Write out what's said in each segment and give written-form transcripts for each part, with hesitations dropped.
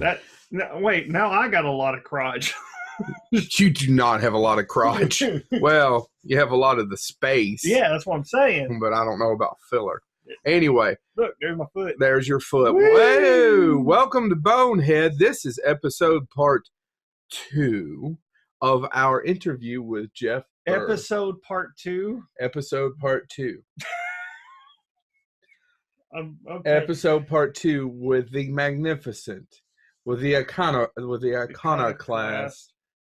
Wait, now I got a lot of crotch. You do not have a lot of crotch. Well, you have a lot of the space. Yeah, that's what I'm saying. But I don't know about filler. Anyway. Look, there's my foot. There's your foot. Woo! Whoa! Welcome to Bonehead. This is episode part 2 of our interview with Jeff Burr. Episode part 2? Episode part 2. Okay. Episode part 2 with the magnificent, with the iconoclast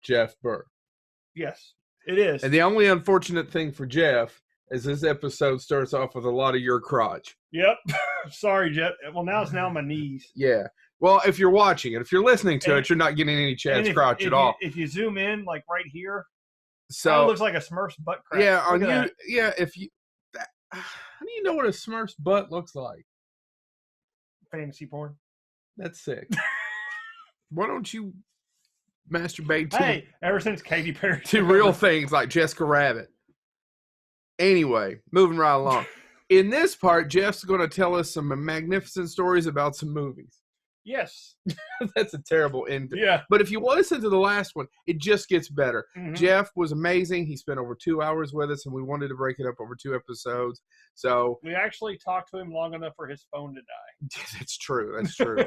Jeff Burr. Yes, it is. And the only unfortunate thing for Jeff is this episode starts off with a lot of your crotch. Yep. Sorry, Jeff. Well, now it's my knees. Yeah. Well, if you're watching it, if you're listening to it, you're not getting any Chad's crotch at all. If you zoom in, like right here, so it looks like a Smurf's butt crack. Yeah, on you. Yeah, if you. How do you know what a Smurf's butt looks like? Fantasy porn. That's sick. Why don't you masturbate to? Hey, ever since Katy Perry to real things like Jessica Rabbit. Anyway, moving right along. In this part, Jeff's going to tell us some magnificent stories about some movies. Yes. That's a terrible ending. Yeah. But if you listen to the last one, it just gets better. Mm-hmm. Jeff was amazing. He spent over 2 hours with us, and we wanted to break it up over 2 episodes. So we actually talked to him long enough for his phone to die. That's true. That's true.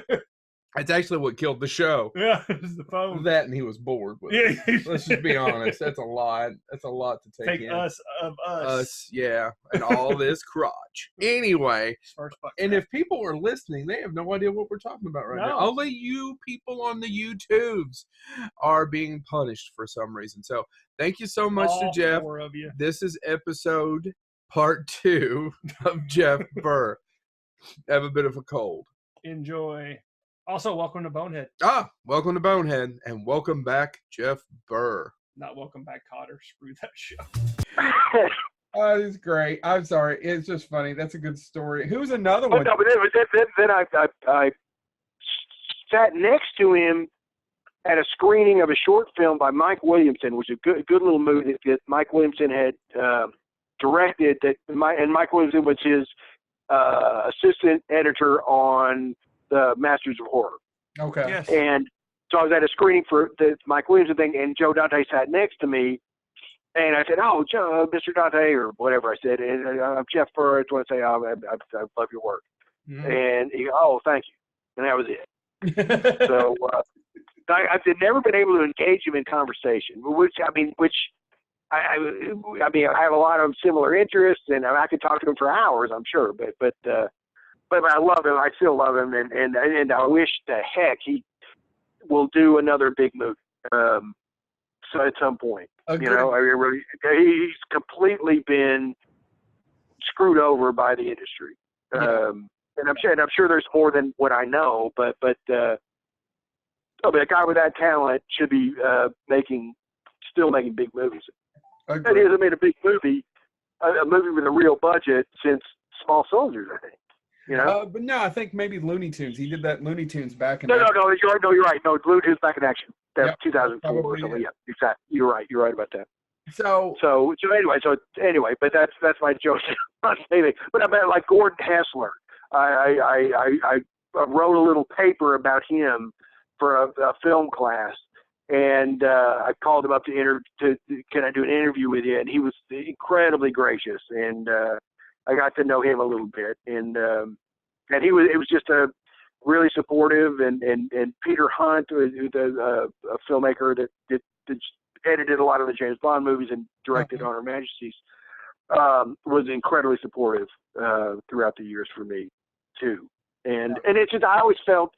That's actually what killed the show. Yeah, it's the phone. That and he was bored with it. Let's just be honest. That's a lot. That's a lot to take in. Us of us. Us, yeah. And all this crotch. Anyway, and if people are listening, they have no idea what we're talking about right now. Only you people on the YouTubes are being punished for some reason. So thank you so much to Jeff. 4 of you. This is episode part 2 of Jeff Burr. Have a bit of a cold. Enjoy. Also, welcome to Bonehead. Welcome to Bonehead, and welcome back, Jeff Burr. Not welcome back, Cotter. Screw that show. Oh, it's great. I'm sorry. It's just funny. That's a good story. Who's another one? No, but then I sat next to him at a screening of a short film by Mike Williamson, which is a good little movie that Mike Williamson had directed. And Mike Williamson was his assistant editor on the Masters of Horror. Okay. Yes. And so I was at a screening for the Mike Williamson thing, and Joe Dante sat next to me, and I said, "Oh, Joe, Mr. Dante," or whatever I said, and I'm Jeff Burr. I just want to say, I love your work. Mm-hmm. And he goes, "Oh, thank you," and that was it. So I've never been able to engage him in conversation, I have a lot of similar interests, and I could talk to him for hours, I'm sure, but I love him. I still love him, and I wish the heck he will do another big movie. So at some point, Agreed. He's completely been screwed over by the industry, and I'm sure there's more than what I know. But a guy with that talent should be still making big movies. Agreed. And he hasn't made a big movie, a movie with a real budget since Small Soldiers, I think. But no, I think maybe Looney Tunes. He did that Looney Tunes back in. No, you're right. No, Looney Tunes back in action. That's 2004 or something. Is. Yeah, exactly. You're right about that. So anyway, but that's my joke. But I mean, like Gordon Hessler, I wrote a little paper about him for a film class, and I called him up to can I do an interview with you? And he was incredibly gracious, and I got to know him a little bit, and it was just a really supportive, and Peter Hunt, who's a filmmaker that edited a lot of the James Bond movies and directed On Her Majesty's, was incredibly supportive throughout the years for me too, and it's just I always felt,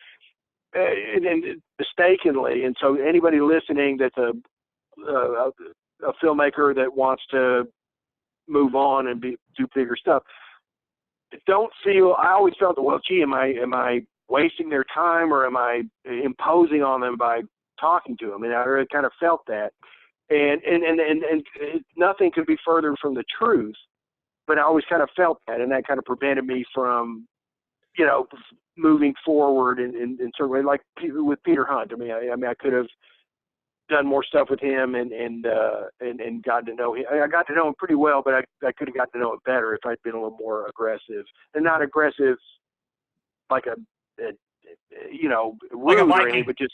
and mistakenly, and so anybody listening that's a filmmaker that wants to move on and do bigger stuff, I always felt that, well, gee, am I wasting their time, or am I imposing on them by talking to them? And I really kind of felt that, and nothing could be further from the truth, but I always kind of felt that, and that kind of prevented me from, moving forward in certain way, like with Peter Hunt. I mean, I could have done more stuff with him and gotten to know him. I got to know him pretty well, but I could have gotten to know him better if I'd been a little more aggressive, and not aggressive like a rude or anything, but just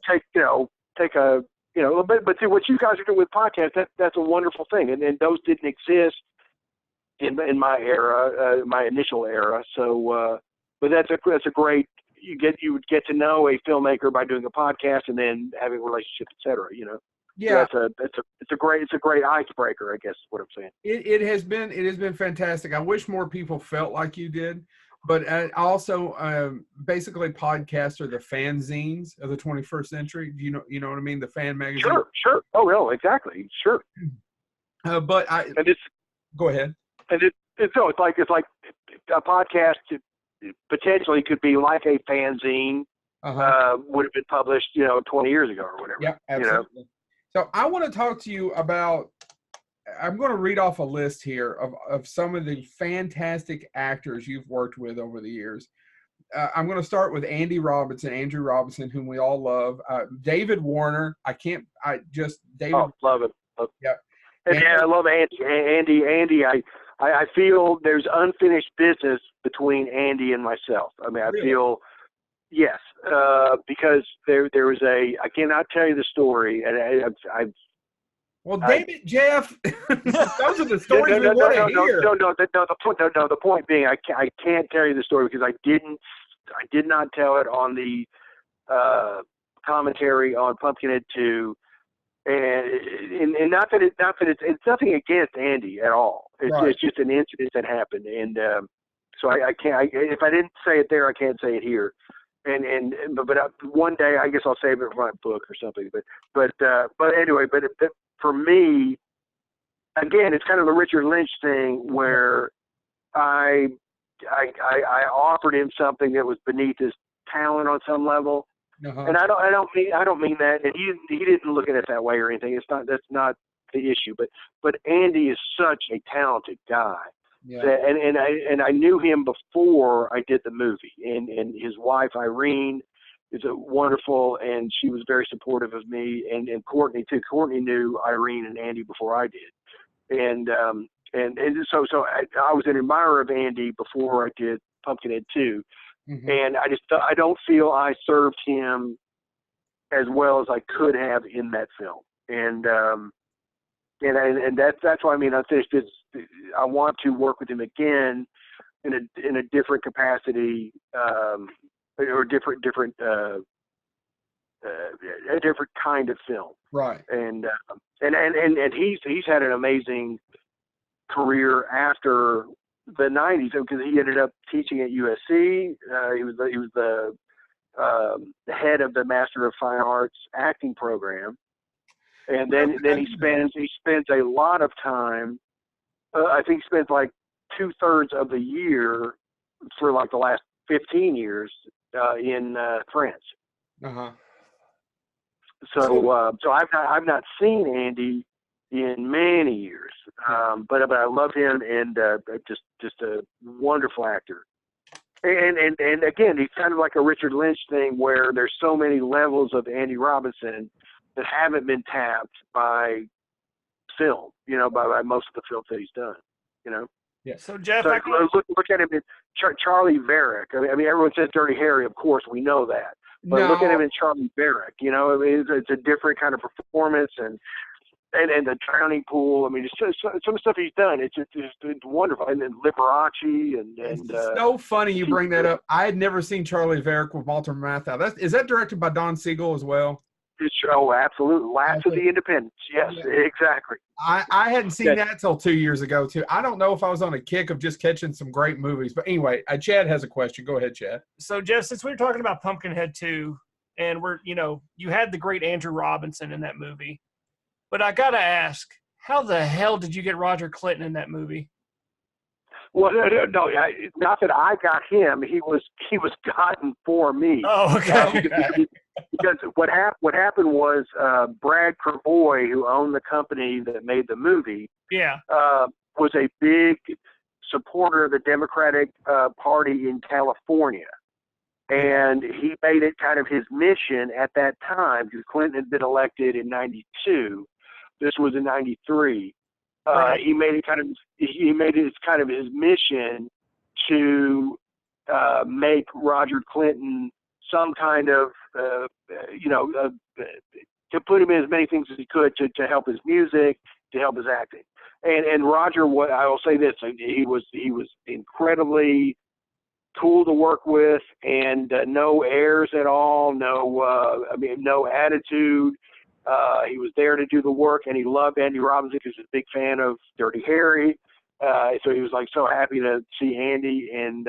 take a but see what you guys are doing with podcasts. That's a wonderful thing, and those didn't exist in my era, my initial era. So, but that's a great. You would get to know a filmmaker by doing a podcast and then having a relationship, etc. Yeah, so it's a great icebreaker, I guess is what I'm saying. It has been fantastic. I wish more people felt like you did, but also basically podcasts are the fanzines of the 21st century. You know what I mean? The fan magazine. Sure. Oh no, exactly. Sure. But go ahead. And it's like a podcast potentially could be like a fanzine. Would have been published 20 years ago or whatever. Yeah, absolutely. So I want to talk to you about, I'm going to read off a list here of some of the fantastic actors you've worked with over the years. I'm going to start with Andrew Robinson, whom we all love. David Warner. David. Oh, love it. Yeah. Yeah, I love Andy. Andy, I feel there's unfinished business between Andy and myself. I mean, I feel, yes, because there was I cannot tell you the story, and Jeff, those are the stories we want to hear. The point being, I can't tell you the story because I did not tell it on the commentary on Pumpkinhead 2. And not that it's nothing against Andy at all. It's just an incident that happened, and so I can't. If I didn't say it there, I can't say it here. But one day I guess I'll save it for my book or something. But anyway, for me, again, it's kind of the Richard Lynch thing where I offered him something that was beneath his talent on some level. And I don't mean that, and he didn't look at it that way or anything. That's not the issue. But Andy is such a talented guy, and I knew him before I did the movie. And his wife Irene is wonderful, and she was very supportive of me. And Courtney too. Courtney knew Irene and Andy before I did, and so I was an admirer of Andy before I did Pumpkinhead 2. Mm-hmm. And I don't feel I served him as well as I could have in that film. And that's why I mean unfinished business. I want to work with him again in a different capacity, or a different kind of film. Right. And he's had an amazing career after the 90s, because he ended up teaching at USC. He was the head of the Master of Fine Arts acting program, and then he spends a lot of time. I think he spends like 2/3 of the year for like the last 15 years in France. So I've not seen Andy in many years, but I love him, and just a wonderful actor. And again, he's kind of like a Richard Lynch thing, where there's so many levels of Andy Robinson that haven't been tapped by film, by most of the films that he's done, Yeah. So Jeff, look at him in Charlie Varick. I mean, everyone says Dirty Harry, of course, we know that, but look at him in Charlie Varick. It's a different kind of performance, and the drowning pool. I mean, it's some stuff he's done. It's wonderful. And then Liberace and it's so funny you bring that up. I had never seen Charlie Varick with Walter Matthau. Is that directed by Don Siegel as well? Absolutely. Last of the Independents. Yes, exactly. I hadn't seen that till 2 years ago too. I don't know if I was on a kick of just catching some great movies, but anyway, Chad has a question. Go ahead, Chad. So Jeff, since we were talking about Pumpkinhead 2, and you had the great Andrew Robinson in that movie. But I got to ask, how the hell did you get Roger Clinton in that movie? Well, no, not that I got him. He was gotten for me. Oh, okay. Because what happened was Brad Kerboy, who owned the company that made the movie, was a big supporter of the Democratic Party in California. And he made it kind of his mission at that time, because Clinton had been elected in 92. This was in 93. He made it kind of his mission to make Roger Clinton some kind of, to put him in as many things as he could to help his music, to help his acting. And Roger, I will say this, he was incredibly cool to work with, and no airs at all, no attitude. He was there to do the work, and he loved Andy Robinson. He was a big fan of Dirty Harry. So he was like so happy to see Andy, and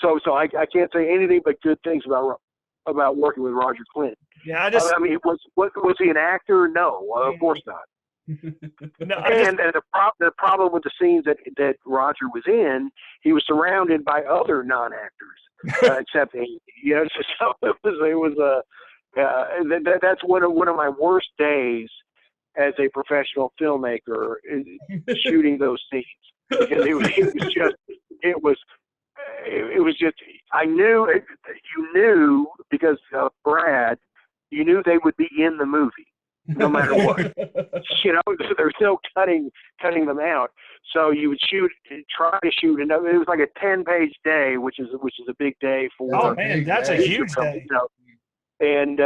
so I can't say anything but good things about working with Roger Clinton. Yeah, was he an actor? No, of course not. The problem with the scenes that Roger was in, he was surrounded by other non-actors except Andy. So that's one of my worst days as a professional filmmaker, shooting those scenes, because it was just I knew you knew because of Brad, you knew they would be in the movie no matter what. There's no cutting them out. So you would try to shoot another. It was like a 10-page day, which is a big day for. Oh man, that's a huge day. And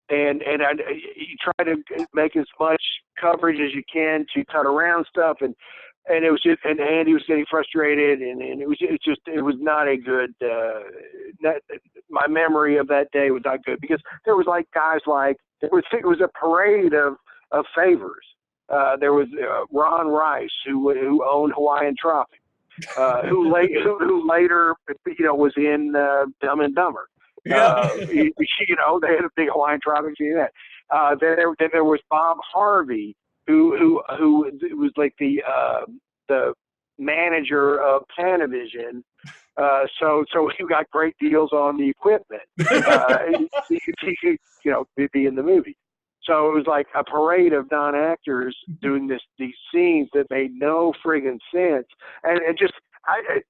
you try to make as much coverage as you can to cut around stuff, and it was just, and Andy was getting frustrated, and it was not a good. My memory of that day was not good, because there was like guys like it was a parade of favors. There was Ron Rice, who owned Hawaiian Tropic, who later was in Dumb and Dumber. Yeah. They had a big Hawaiian Tropic scene. Then there was Bob Harvey, who was like the manager of Panavision. So he got great deals on the equipment. He could be in the movie. So it was like a parade of non-actors doing these scenes that made no friggin' sense. And just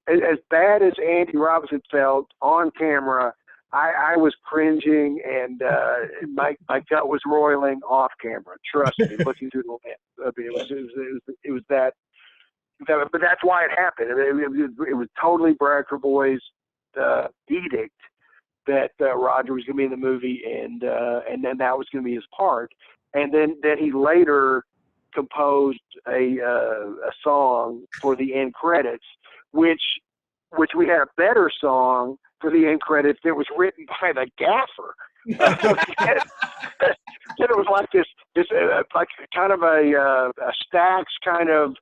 as bad as Andy Robinson felt on camera, I was cringing, and my gut was roiling off camera. Trust me, looking through the lens. I mean, it was that. But that's why it happened. It was totally Brad Boy's edict that Roger was going to be in the movie, and then that was going to be his part. And then he later composed a song for the end credits, which we had a better song for the end credits that was written by the gaffer. It was like this like kind of a Stax kind of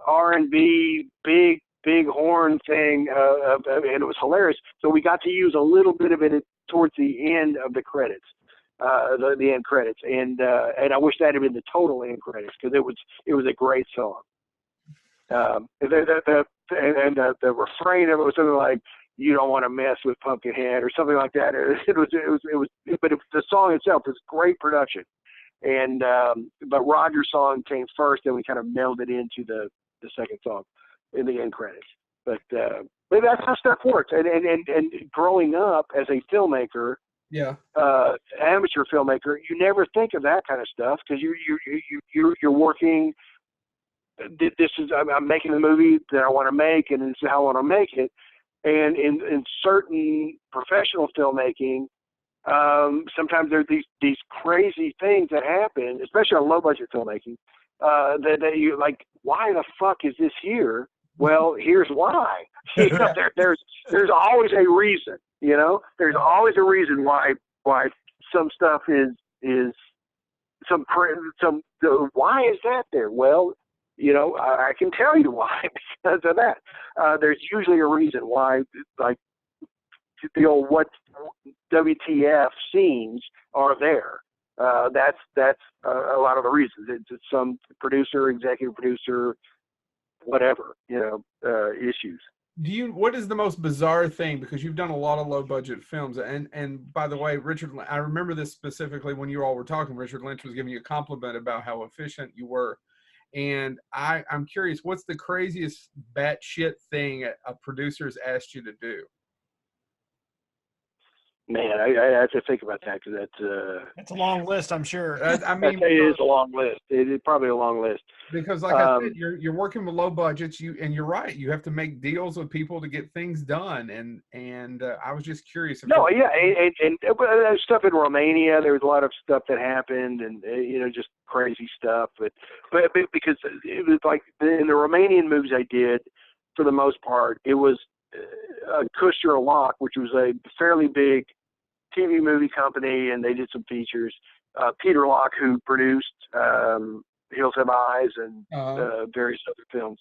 R&B big horn thing, and it was hilarious. So we got to use a little bit of it towards the end of the credits, the end credits, and I wish that had been the total end credits, because it was a great song. The refrain of it was something like, "You don't want to mess with Pumpkinhead," or something like that. But the song itself was great production, and but Roger's song came first, and we kind of melded into the second song in the end credits. But that's how stuff works. And growing up as a filmmaker, amateur filmmaker, you never think of that kind of stuff, because you're working. I'm making the movie that I want to make, and this is how I want to make it. And in certain professional filmmaking, sometimes there are these crazy things that happen, especially on low budget filmmaking, that you like, why the fuck is this here? Well, here's why. There's always a reason. There's always a reason why some stuff is why is that there? Well, I can tell you why, because of that. There's usually a reason why, like the old what WTF scenes are there. That's a lot of the reasons. It's some producer, executive producer, whatever, issues. What is the most bizarre thing, because you've done a lot of low budget films, and by the way, I remember this specifically when you all were talking. Richard Lynch was giving you a compliment about how efficient you were, and I'm curious, what's the craziest batshit thing a producer's asked you to do? Man, I have to think about that because that's a long list, I'm sure. I mean, it is a long list. It is probably a long list because, like I said, you're working with low budgets. And you're right. You have to make deals with people to get things done. And I was just curious. And stuff in Romania. There was a lot of stuff that happened, and just crazy stuff. But because it was like in the Romanian movies I did, for the most part, it was Kushner Lock, which was a fairly big TV movie company, and they did some features. Peter Locke, who produced Hills Have Eyes and various other films.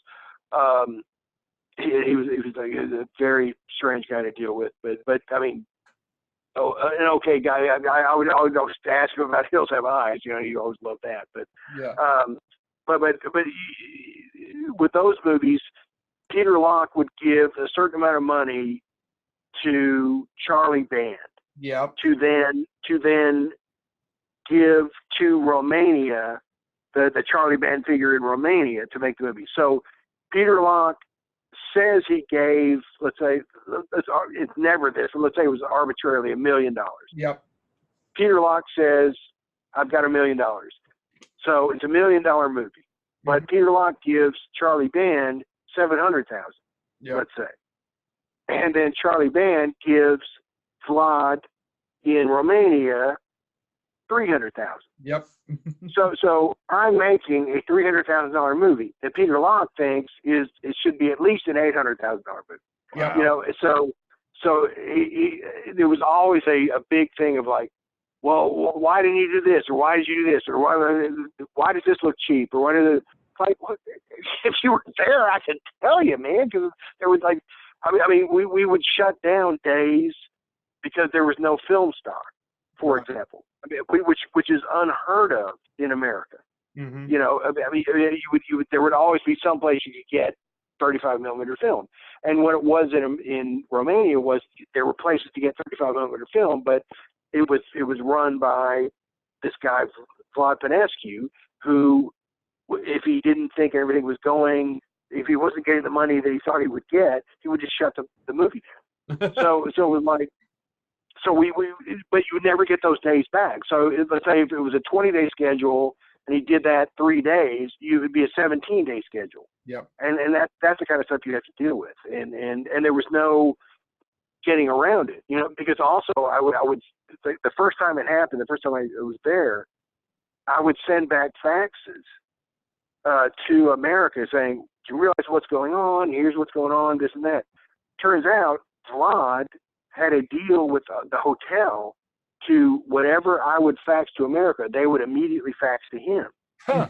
He was like a very strange guy to deal with, but I mean, an okay guy. I would always ask him about Hills Have Eyes. You always love that. But but with those movies, Peter Locke would give a certain amount of money to Charlie Band. Yep. To then give to Romania the Charlie Band figure in Romania to make the movie. So Peter Locke says he gave, let's say, it's never this, but let's say it was arbitrarily $1 million. Yep. Peter Locke says, I've got $1 million. So it's $1 million movie. But Peter Locke gives Charlie Band $700,000, let's say. And then Charlie Band gives Vlad in Romania $300,000. Yep. So I'm making a $300,000 movie that Peter Locke thinks it should be at least an $800,000 movie. Wow. So there was always a big thing of like, well, why didn't you do this, or why did you do this, or why does this look cheap, or why did it like? If you were there, I could tell you, man, because there was like, I mean, we would shut down days because there was no film stock, for example. I mean, which is unheard of in America. Mm-hmm. There would always be some place you could get 35 millimeter film, and what it was in Romania was there were places to get 35 millimeter film, but it was run by this guy Vlad, who, if he didn't think everything was going, if he wasn't getting the money that he thought he would get, he would just shut the movie down. So it was like. So but you would never get those days back. So let's say if it was a 20-day schedule and he did that 3 days, it would be a 17-day schedule. Yep. And that's the kind of stuff you have to deal with. And there was no getting around it, because also I would the first time it happened, the first time I was there, I would send back faxes to America saying, do you realize what's going on? Here's what's going on, this and that. Turns out Vlad had a deal with the hotel to whatever I would fax to America, they would immediately fax to him. Huh.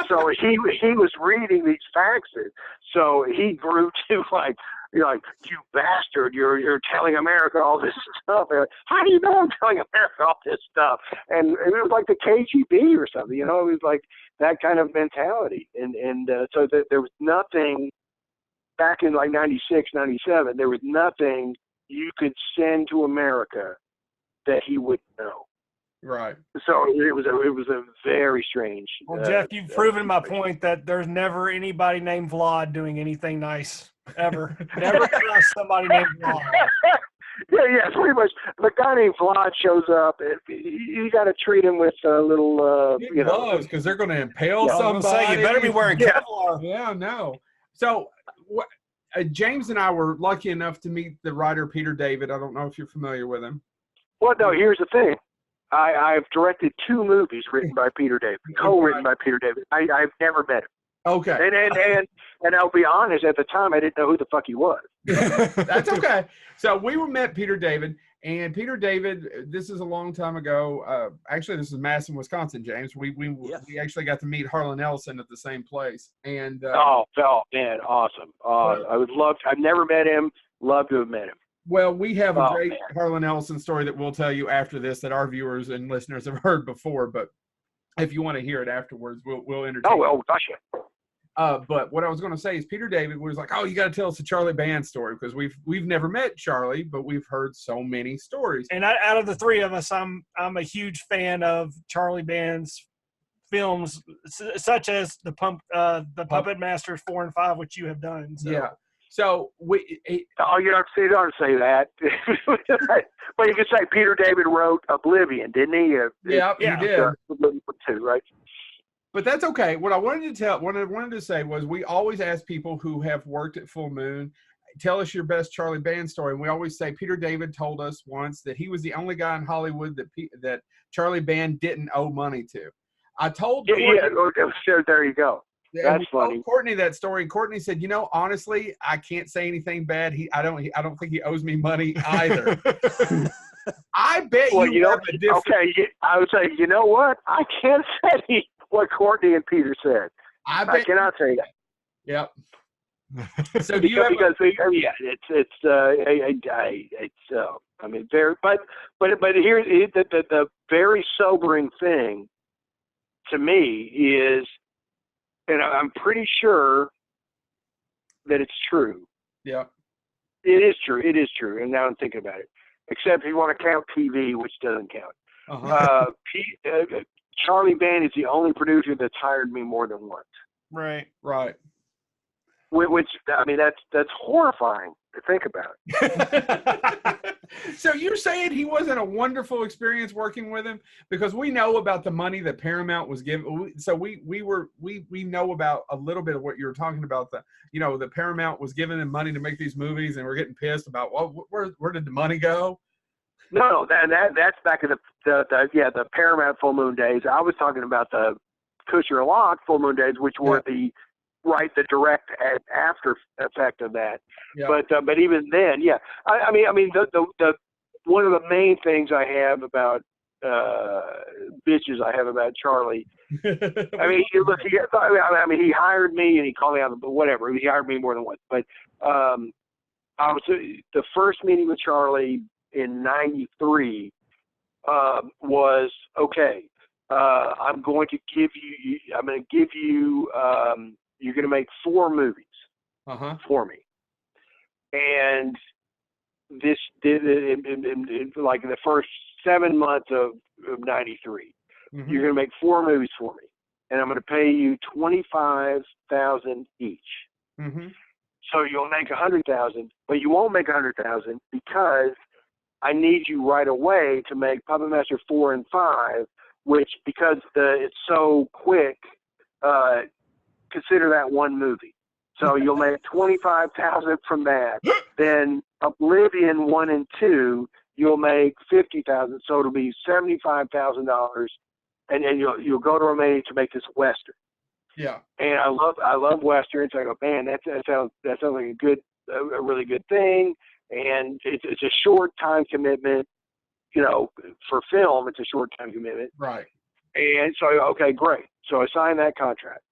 So he was reading these faxes. So he grew to like, you bastard, you're telling America all this stuff. Like, how do you know I'm telling America all this stuff? And it was like the KGB or something, it was like that kind of mentality. And so there was nothing back in like 96, 97, there was nothing you could send to America that he wouldn't know. Right. So it was a very strange. Well, Jeff, you've proven my point that there's never anybody named Vlad doing anything nice ever. Never trust somebody named Vlad. Yeah, pretty much. The guy named Vlad shows up, and you got to treat him with a little, gloves, because they're going to impale somebody. Say, you better be wearing Kevlar. Yeah, no. So. James and I were lucky enough to meet the writer Peter David. I don't know if you're familiar with him. Well, no, here's the thing. I've directed 2 movies written by Peter David, co-written by Peter David. I've never met him. Okay. And I'll be honest, at the time, I didn't know who the fuck he was. That's okay. So we met Peter David, and Peter David, this is a long time ago. Actually, this is Madison, Wisconsin, James. We actually got to meet Harlan Ellison at the same place. And oh man, awesome. I would love to. I've never met him. Love to have met him. Well, we have a great Harlan Ellison story that we'll tell you after this that our viewers and listeners have heard before. But if you want to hear it afterwards, we'll entertain. Oh, well, gosh, yeah. But what I was going to say is Peter David was like, oh, you got to tell us the Charlie Band story, because we've never met Charlie, but we've heard so many stories. And out of the 3 of us, I'm a huge fan of Charlie Band's films, such as the Puppet Masters 4 and 5, which you have done. So. Yeah. So you don't say that. But you can say Peter David wrote Oblivion, didn't he? Yeah, he did. Too, right? But that's okay. What I wanted to say was we always ask people who have worked at Full Moon, tell us your best Charlie Band story. And we always say Peter David told us once that he was the only guy in Hollywood that Charlie Band didn't owe money to. I told Courtney, there you go. That's funny. Told Courtney that story, and Courtney said, honestly, I can't say anything bad. I don't think he owes me money either. I bet you have a different. Okay, I would say, you know what? I can't say what Courtney and Peter said. I cannot say that. Yep. So do you have? Because I mean, very, but here's the very sobering thing to me is. And I'm pretty sure that it's true. Yeah. It is true. It is true. And now I'm thinking about it. Except if you want to count TV, which doesn't count. Charlie Band is the only producer that's hired me more than once. Right. Which, I mean, that's horrifying to think about. So you're saying he wasn't a wonderful experience working with him? Because we know about the money that Paramount was giving. So we know about a little bit of what you were talking about. The Paramount was giving them money to make these movies, and we're getting pissed about where did the money go? No, that's back in the Paramount Full Moon days. I was talking about the Kushner Lock Full Moon days, which were the direct after effect of that. Yeah. But even then, yeah. I mean, the one of the main things I have about bitches I have about Charlie. I mean, he hired me and he called me out, but whatever. He hired me more than once. But I was the first meeting with Charlie in '93 was okay. I'm going to give you. You're going to make 4 movies for me. And this did in like in the first 7 months of '93. Mm-hmm. You're going to make 4 movies for me, and I'm going to pay you $25,000 each. Mm-hmm. So you'll make $100,000, but you won't make $100,000 because I need you right away to make Puppet Master 4 and 5, which because it's so quick. Consider that one movie. So you'll make $25,000 from that. Then Oblivion 1 and 2, you'll make $50,000. So it'll be $75,000, and you'll go to Romania to make this Western. Yeah. And I love Westerns. I go, man, that sounds like a really good thing. And it's a short time commitment. For film, it's a short time commitment. Right. And so, okay, great. So I signed that contract.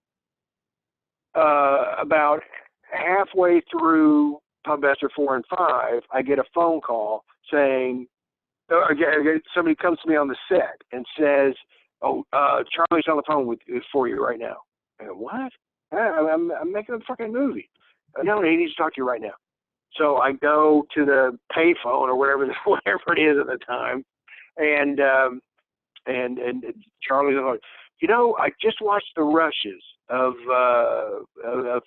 About halfway through Puppet Master 4 and 5, I get a phone call saying, somebody comes to me on the set and says, Charlie's on the phone for you right now. I go, what? I'm making a fucking movie. No, he needs to talk to you right now. So I go to the payphone or whatever it is at the time, and Charlie's like, I just watched the rushes of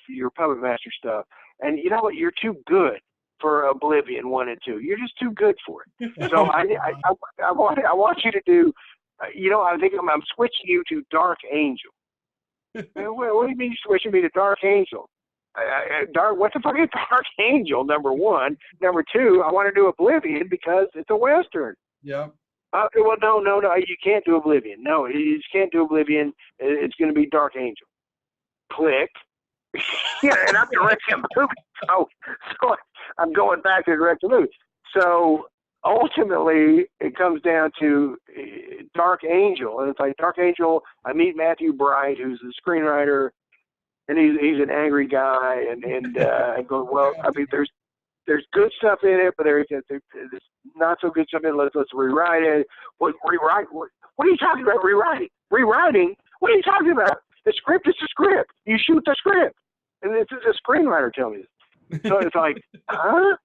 your Puppet Master stuff, and you know what? You're too good for Oblivion 1 and 2. You're just too good for it. So I want you to do. I think I'm switching you to Dark Angel. What do you mean you're switching me to Dark Angel? What the fuck is Dark Angel? Number 1. Number 2, I want to do Oblivion because it's a Western. Yeah. Well, no, you can't do Oblivion. No, you just can't do Oblivion. It's going to be Dark Angel. Click. And I'm directing a movie. So I'm going back to direct a movie. So ultimately, it comes down to Dark Angel. And it's like Dark Angel, I meet Matthew Bright, who's the screenwriter, and he's an angry guy. And I'm going, well, I mean, there's good stuff in it, but there's not so good stuff in it. Let's rewrite it. What are you talking about rewriting? Rewriting? What are you talking about? The script is the script. You shoot the script. And it's a screenwriter telling me this. So it's like, huh?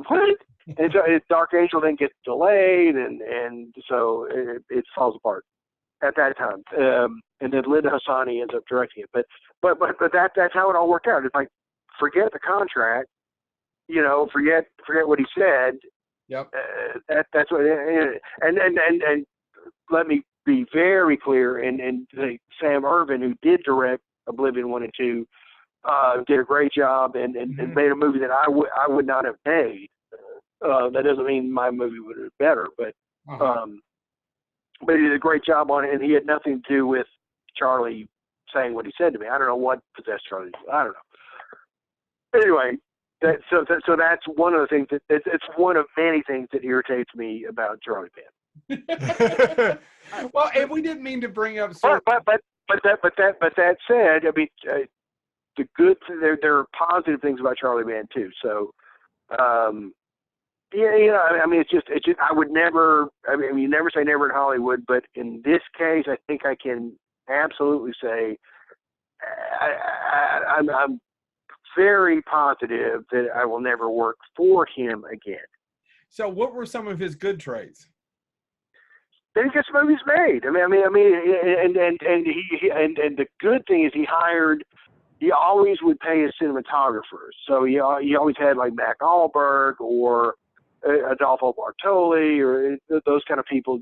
What? And Dark Angel then gets delayed, and so it falls apart at that time. And then Linda Hassani ends up directing it. But that's how it all worked out. It's like, forget the contract. forget what he said. Yep. That's what. And let me be very clear. And Sam Irvin, who did direct Oblivion 1 and 2, did a great job and made a movie that I would not have made. That doesn't mean my movie would have been better, but he did a great job on it, and he had nothing to do with Charlie saying what he said to me. I don't know what possessed Charlie. I don't know. Anyway, so that's one of the things it's one of many things that irritates me about Charlie Band. Well, and we didn't mean to bring up. But that said, I mean, the good there are positive things about Charlie Band too. So, I mean, it's just I would never. I mean, you never say never in Hollywood, but in this case, I think I can absolutely say I'm very positive that I will never work for him again. So, what were some of his good traits? Then he gets movies made. I mean, and the good thing is he always would pay his cinematographers. So he always had like Mac Allberg or Adolfo Bartoli or those kind of people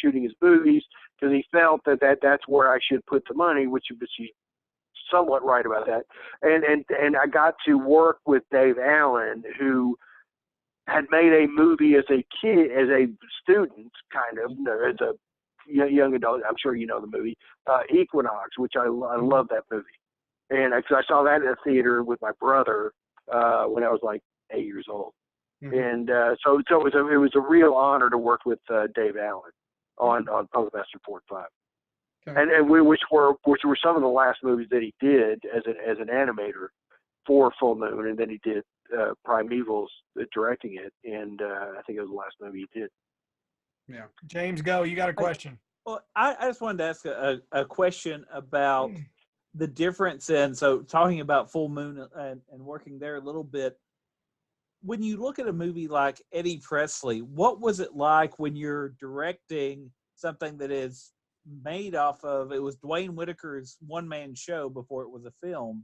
shooting his movies, because he felt that's where I should put the money, which he's somewhat right about that. And I got to work with Dave Allen, who had made a movie as a kid, as a student, kind of, as a young adult. I'm sure you know the movie, Equinox, which I love that movie. And I saw that in a theater with my brother when I was like 8 years old. Mm-hmm. And so it was a real honor to work with Dave Allen on Puppet Master 4 and 5. Okay. And which were some of the last movies that he did as an animator for Full Moon, and then he did Primeval's directing it, and I think it was the last movie he did. Yeah, James, go. You got a question? I just wanted to ask a question about the difference in, so talking about Full Moon and working there a little bit. When you look at a movie like Eddie Presley, what was it like when you're directing something that is made off of, it was Dwayne Whitaker's one-man show before it was a film?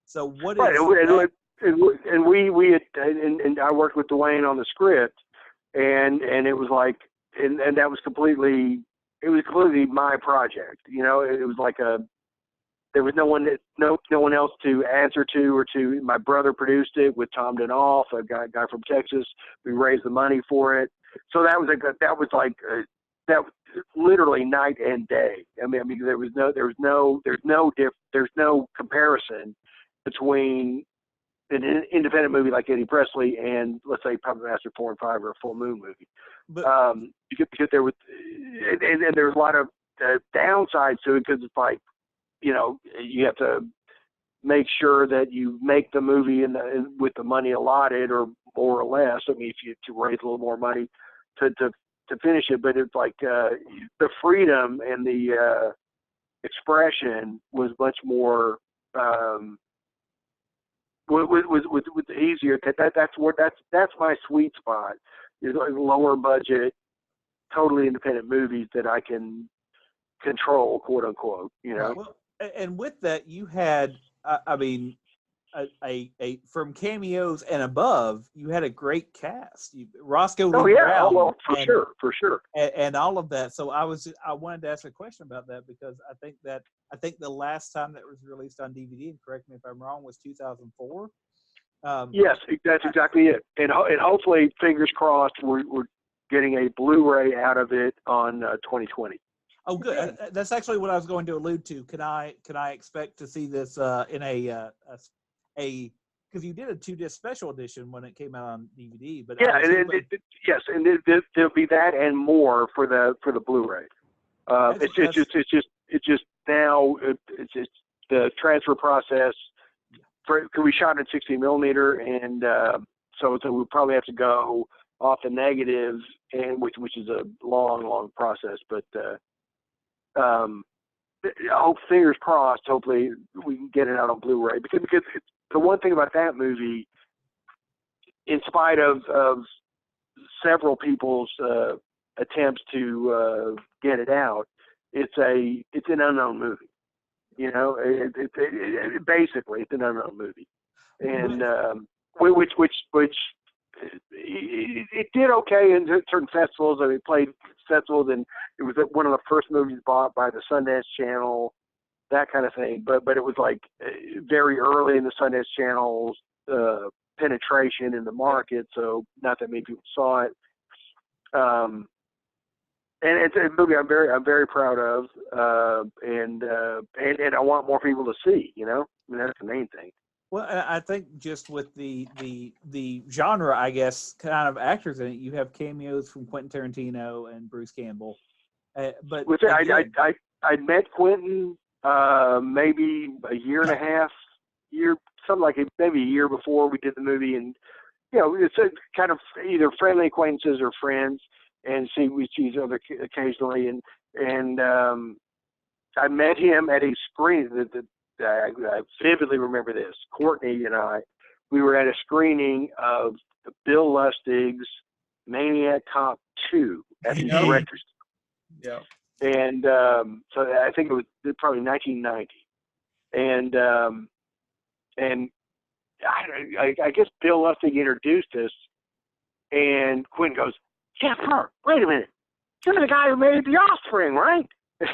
So what is right, and we had, and I worked with Dwayne on the script, and it was like, and that was completely my project. You know, it was like there was no one else to answer to or to. My brother produced it with Tom Denoff, a guy from Texas. We raised the money for it, so that was literally night and day. I mean, there's no comparison between an independent movie like Eddie Presley and, let's say, Puppet Master 4 and 5 or a Full Moon movie. But, because there was, and there was a lot of downsides to it, because it's like, you know, you have to make sure that you make the movie with the money allotted, or more or less. I mean, if you to raise a little more money to finish it, but it's like the freedom and the expression was much more. Was easier. That's my sweet spot. Is lower budget, totally independent movies that I can control, quote unquote. You know. Well, and with that, you had, I mean, a from cameos and above, you had a great cast. Roscoe Lee Brown. Oh, well, for sure. And all of that. So I wanted to ask a question about that, because I think the last time that was released on DVD, and correct me if I'm wrong, was 2004. Yes, that's exactly it. And hopefully, fingers crossed, we're getting a Blu-ray out of it on 2020. Oh, good. That's actually what I was going to allude to. Can I expect to see this in a because you did a 2-disc special edition when it came out on DVD? But yeah, yes, and there'll be that and more for the Blu-ray. It's just now it's the transfer process. We shot in 60 millimeter, and so we'll probably have to go off the negatives, and which is a long process, but. Fingers crossed. Hopefully, we can get it out on Blu-ray, because the one thing about that movie, in spite of several people's attempts to get it out, it's an unknown movie. You know, basically it's an unknown movie, and which it did okay in certain festivals. I mean, it played festivals, and it was one of the first movies bought by the Sundance Channel, that kind of thing. But it was like very early in the Sundance Channel's penetration in the market, so not that many people saw it. And it's a movie I'm very proud of, and I want more people to see. You know, I mean, that's the main thing. Well, I think just with the genre, I guess, kind of actors in it, you have cameos from Quentin Tarantino and Bruce Campbell. But again, I met Quentin maybe a year and a half, something like it, maybe a year before we did the movie, and you know, it's a kind of either friendly acquaintances or friends, and we see each other occasionally, and I met him at a screening. I vividly remember this. Courtney and I, we were at a screening of Bill Lustig's Maniac Cop 2 at the Director's. Yeah. And so I think it was probably 1990. And I guess Bill Lustig introduced us, and Quinn goes, "Jeff Burr, wait a minute. You're the guy who made The Offspring, right?" You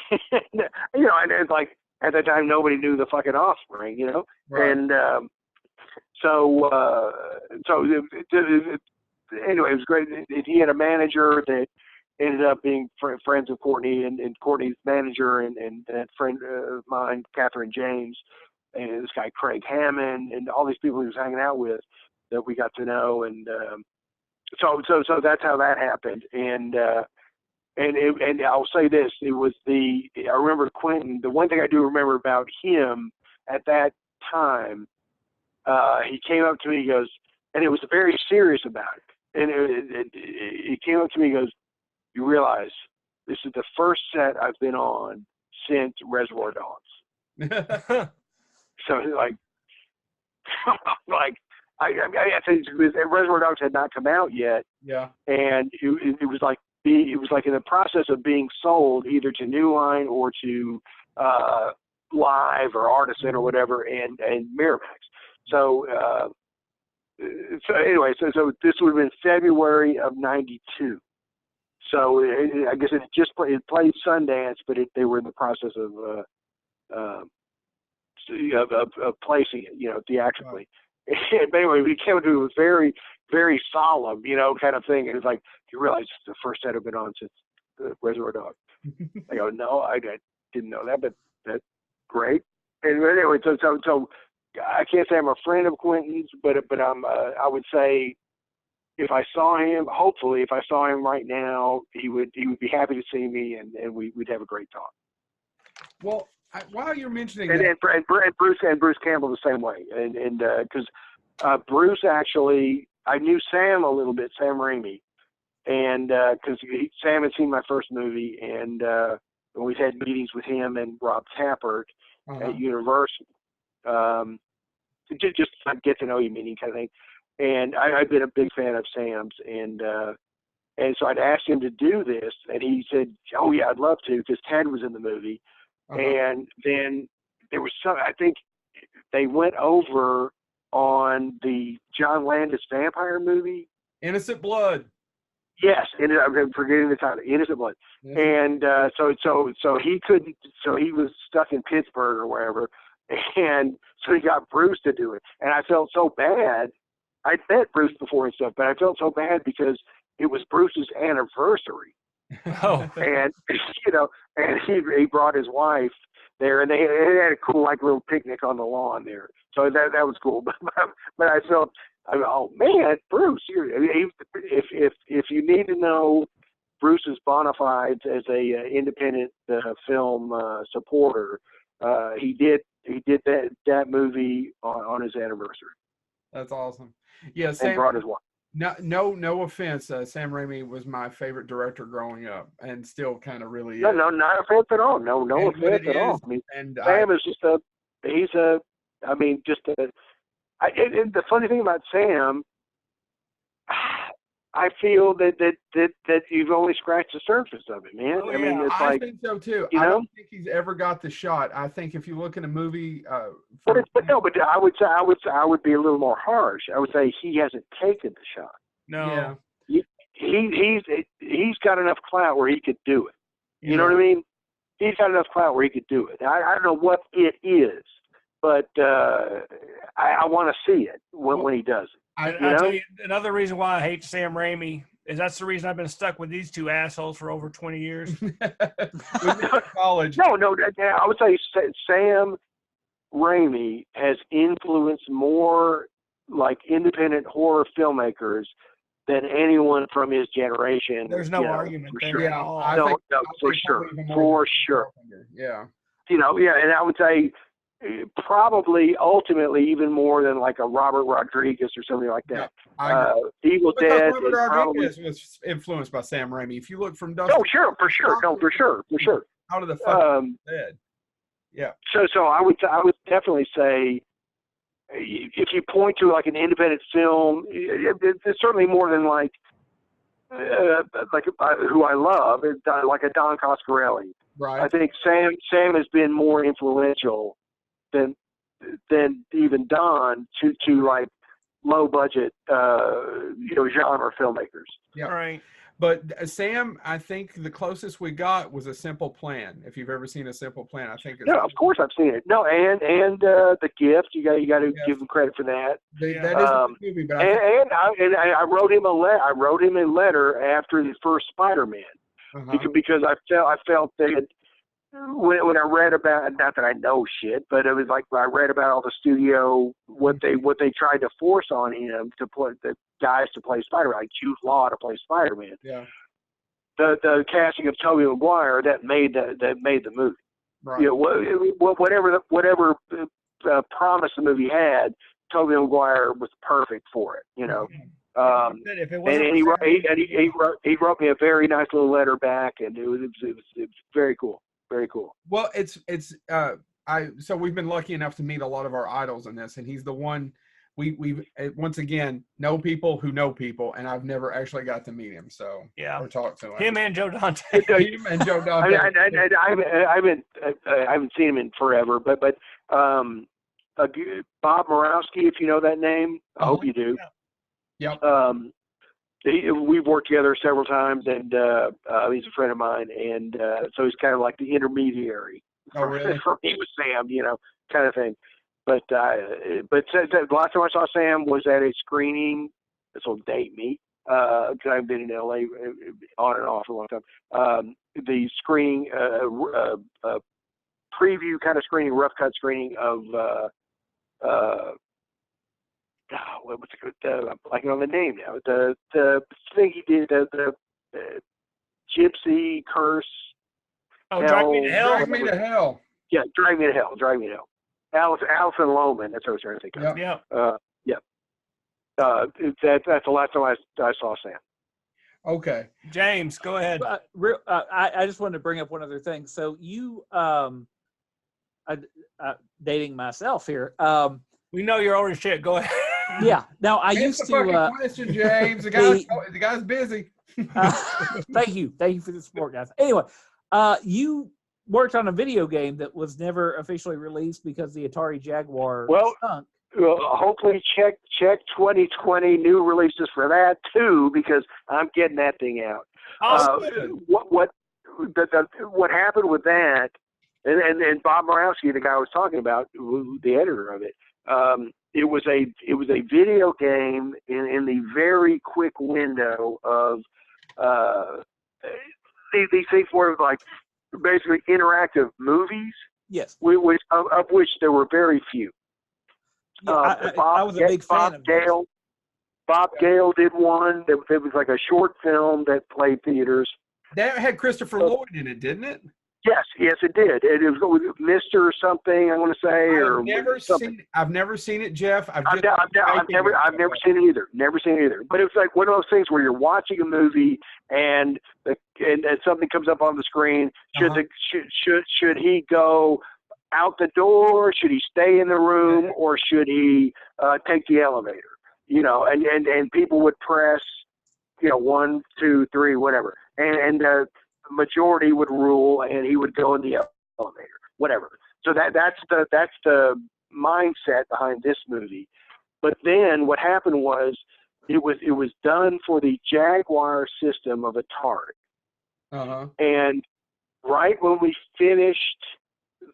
know, and it's like, at that time, nobody knew the fucking Offspring, you know? Right. And anyway, it was great. He had a manager that ended up being friends with Courtney, and Courtney's manager and that friend of mine, Catherine James, and this guy, Craig Hammond, and all these people he was hanging out with that we got to know. And so that's how that happened. And I'll say this, I remember Quentin, the one thing I do remember about him at that time, he came up to me, he goes, and it was very serious about it. And he came up to me, he goes, "You realize this is the first set I've been on since Reservoir Dogs." So like I think Reservoir Dogs had not come out yet. Yeah. And it was like in the process of being sold either to New Line or to Live or Artisan or whatever, and Miramax. So anyway, so this would have been February of '92. So I guess it played Sundance, but they were in the process of placing it, you know, theatrically. Right. But anyway, we came to it was very, very solemn, you know, kind of thing. And it's like, you realize it's the first set I've been on since Reservoir Dogs. I go, no, I didn't know that, but that's great. And anyway, so I can't say I'm a friend of Quentin's, but I would say if I saw him right now, he would be happy to see me, and we'd have a great talk. Well, while you're mentioning and Bruce Campbell the same way, and because Bruce actually, I knew Sam a little bit, Sam Raimi, and because Sam had seen my first movie, and we've had meetings with him and Rob Tappert at Universal, just get to know you meeting kind of thing. And I've been a big fan of Sam's, and so I'd asked him to do this, and he said, "Oh yeah, I'd love to," because Ted was in the movie. And then there was I think they went over on the John Landis vampire movie, Innocent Blood. Yes, I'm forgetting the title, Innocent Blood. Yes. And so he couldn't, so he was stuck in Pittsburgh or wherever, and so he got Bruce to do it. And I felt so bad. I'd met Bruce before and stuff, but I felt so bad because it was Bruce's anniversary. Oh. And you know, and he brought his wife there, and they had a cool like little picnic on the lawn there. So that was cool. But I felt, oh man, Bruce, if you need to know Bruce's bona fides as a independent film supporter, he did that movie on his anniversary. That's awesome. Yeah, Sam, and brought his wife. No offense. Sam Raimi was my favorite director growing up, and still kind of really is. No, not offense at all. No offense at all. I mean, Sam is just the funny thing about Sam, I feel that you've only scratched the surface of it, man. Oh, I mean, yeah. it's I like, think so too. you I know? don't think he's ever got the shot. I think if you look at a movie, But I would say I would be a little more harsh. I would say he hasn't taken the shot. No. yeah, He's got enough clout where he could do it. You know what I mean? He's got enough clout where he could do it. I don't know what it is, but I want to see it when he does it. I'll tell you, another reason why I hate Sam Raimi is that's the reason I've been stuck with these two assholes for over 20 years. College. No, I would say Sam Raimi has influenced more like independent horror filmmakers than anyone from his generation. There's no argument there at all. No, for sure. Yeah. And I would say probably ultimately even more than like a Robert Rodriguez or something like that. Evil Dead. Robert Rodriguez was influenced by Sam Raimi. If you look from Dusty. Oh, sure, for sure. Out of the fucking dead. Yeah. So I would definitely say if you point to like an independent film, it's certainly more than like who I love, like a Don Coscarelli. Right. I think Sam has been more influential than even Don to like low budget genre filmmakers. Yeah. Right. But Sam, I think the closest we got was A Simple Plan. If you've ever seen A Simple Plan, I think it's of course I've seen it. No, and The Gift, you got to give him credit for that. That is a good movie, but I wrote him a letter after the first Spider-Man because I felt that when I read about, not that I know shit, but it was like I read about all the studio what they tried to force on him to put the guys to play Spider-Man, like Jude Law to play Spider-Man. Yeah. The casting of Tobey Maguire that made the movie. Right. Whatever promise the movie had, Tobey Maguire was perfect for it. And he wrote me a very nice little letter back, and it was very cool. Very cool. Well, so we've been lucky enough to meet a lot of our idols in this, and he's the one we once again know people who know people, and I've never actually got to meet him, or talk to him. Him and Joe Dante. I haven't seen him in forever, but Bob Moravsky, if you know that name, I hope you do. Yeah. We've worked together several times, and he's a friend of mine, and so he's kind of like the intermediary for me with Sam, kind of thing. But the last time I saw Sam was at a screening. This will date me because I've been in LA on and off for a long time. The screening, preview kind of screening, rough cut screening of. What's it called? I'm blanking on the name now. The thing he did, the Gypsy Curse. Oh, Drag Me to Hell. Drag Me to Hell. Yeah, Drag Me to Hell. Drag Me to Hell. Alison Lohman. That's what I was trying to think of. Yeah. That's the last time I saw Sam. Okay. James, go ahead. I just wanted to bring up one other thing. So you, dating myself here. We know you're older shit. Go ahead. Yeah. Now I used to. Question, James. The guy's busy. Thank you for the support, guys. Anyway, you worked on a video game that was never officially released because the Atari Jaguar stunk. Hopefully check 2020 new releases for that too, because I'm getting that thing out. What happened with that, and Bob Moravsky, the guy I was talking about, the editor of it, it was a video game in the very quick window of these things were like basically interactive movies. Yes. Of which there were very few. Yeah, I was a big fan of Gale. Bob Gale did one. It was like a short film that played theaters. That had Christopher Lloyd in it, didn't it? Yes, it did. It was Mr. something, I want to say, I've never seen it, Jeff. I've never seen it either. Never seen it either. But it was like one of those things where you're watching a movie and something comes up on the screen. Should he go out the door? Should he stay in the room, or should he take the elevator? And people would press 1, 2, 3, whatever, and the majority would rule, and he would go in the elevator, whatever. So that's the mindset behind this movie. But then what happened was it was done for the Jaguar system of Atari. Uh-huh. And right when we finished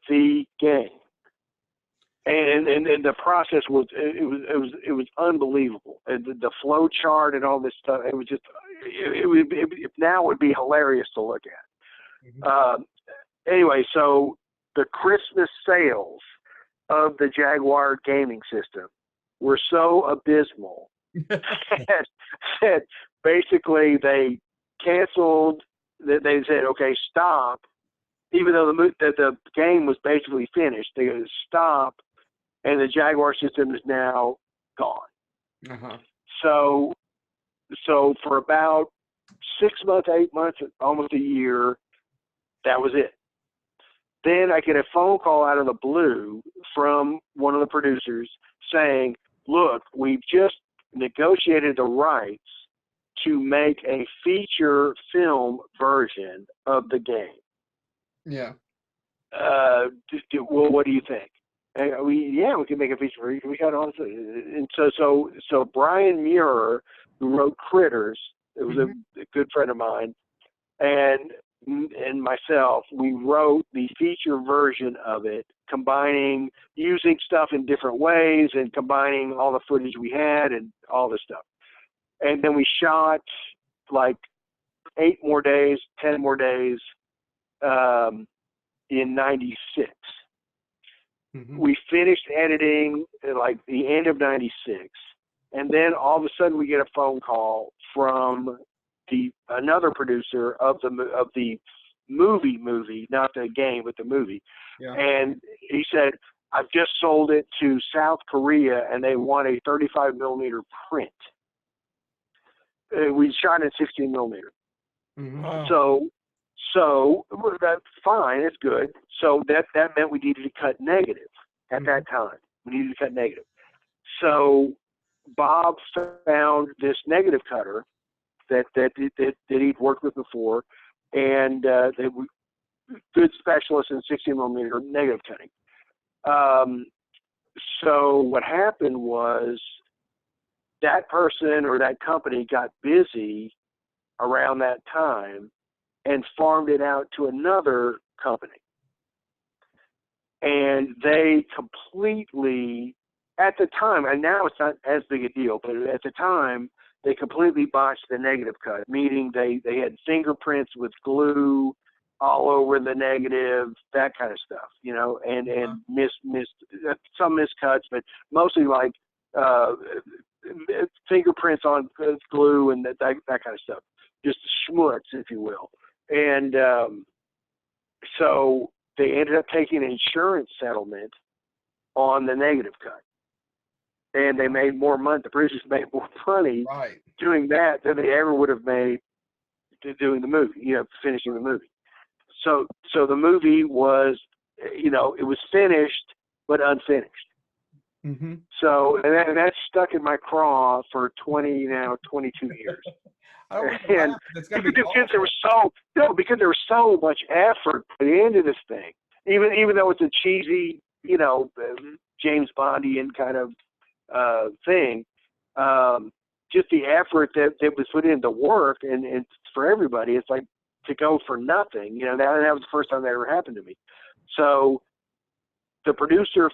the game, and the process was it was unbelievable, and the flow chart and all this stuff, it was just now would be hilarious to look at. Mm-hmm. Anyway, so the Christmas sales of the Jaguar gaming system were so abysmal that basically they canceled. They said, okay, stop. Even though the game was basically finished, they go, stop, and the Jaguar system is now gone. Uh-huh. So for about 6 months, 8 months, almost a year, that was it. Then I get a phone call out of the blue from one of the producers saying, look, we've just negotiated the rights to make a feature film version of the game. Yeah. Well, what do you think? And we can make a feature version. We got all this. And so Brian Muir, who wrote Critters, it was a good friend of mine, and myself, we wrote the feature version of it, using stuff in different ways and combining all the footage we had and all this stuff. And then we shot like 8 more days, 10 more days in 96. Mm-hmm. We finished editing at like the end of 96. And then all of a sudden we get a phone call from another producer of the movie, not the game, but the movie. Yeah. And he said, I've just sold it to South Korea and they want a 35 millimeter print. We shot in 16 millimeter. Mm-hmm. Wow. So that's fine. It's good. So that meant we needed to cut negative at that time. We needed to cut negative. So Bob found this negative cutter that he'd worked with before, and they were good specialists in 16 millimeter negative cutting. So what happened was that person or that company got busy around that time and farmed it out to another company. And they completely, at the time, and now it's not as big a deal, but at the time, they completely botched the negative cut, meaning they had fingerprints with glue all over the negative, that kind of stuff, and missed some miscuts, but mostly like fingerprints on glue and that kind of stuff, just schmutz, if you will. And so they ended up taking an insurance settlement on the negative cut. And they made more money. The producers made more money doing that than they ever would have made doing the movie, finishing the movie. So the movie was, it was finished, but unfinished. Mm-hmm. So, and that's stuck in my craw for 22 years. And because there was so much effort put into this thing, even though it's a cheesy, James Bondian kind of thing, just the effort that was put into work and for everybody, it's like to go for nothing. That was the first time that ever happened to me. So the producer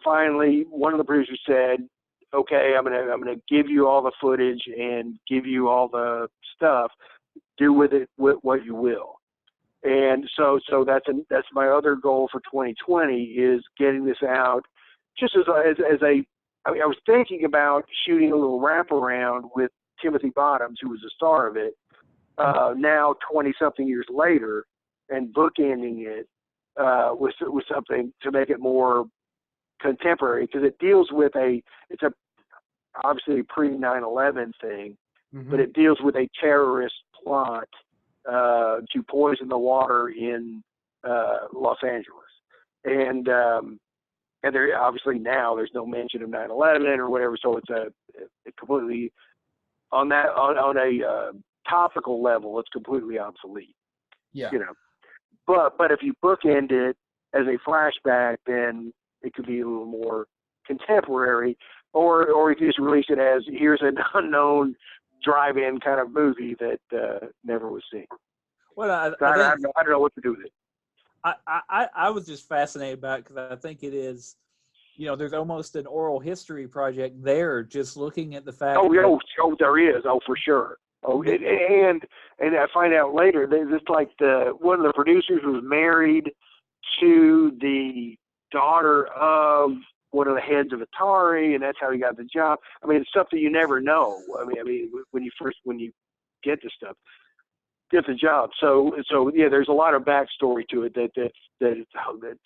one of the producers said, okay, I'm gonna give you all the footage and give you all the stuff. Do with it what you will. And so that's my other goal for 2020 is getting this out. Just I was thinking about shooting a little wraparound with Timothy Bottoms, who was the star of it. Now 20-something years later, and bookending it with something to make it more contemporary, because it deals with it's obviously a pre 9/11 thing, but it deals with a terrorist plot to poison the water in Los Angeles, and there obviously now there's no mention of 9/11 or whatever, so it's a completely on a topical level, it's completely obsolete. Yeah. You know, but if you bookend it as a flashback, then it could be a little more contemporary, or you can just release it as here's an unknown drive-in kind of movie that never was seen. Well, I don't know what to do with it. I was just fascinated by it because I think it is, you know, there's almost an oral history project there, just looking at the fact. There is. Oh, for sure. And I find out later that it's like one of the producers was married to the daughter of one of the heads of Atari, and that's how he got the job. I mean, it's stuff that you never know. I mean, when you get the stuff, get the job. So yeah, there's a lot of backstory to it that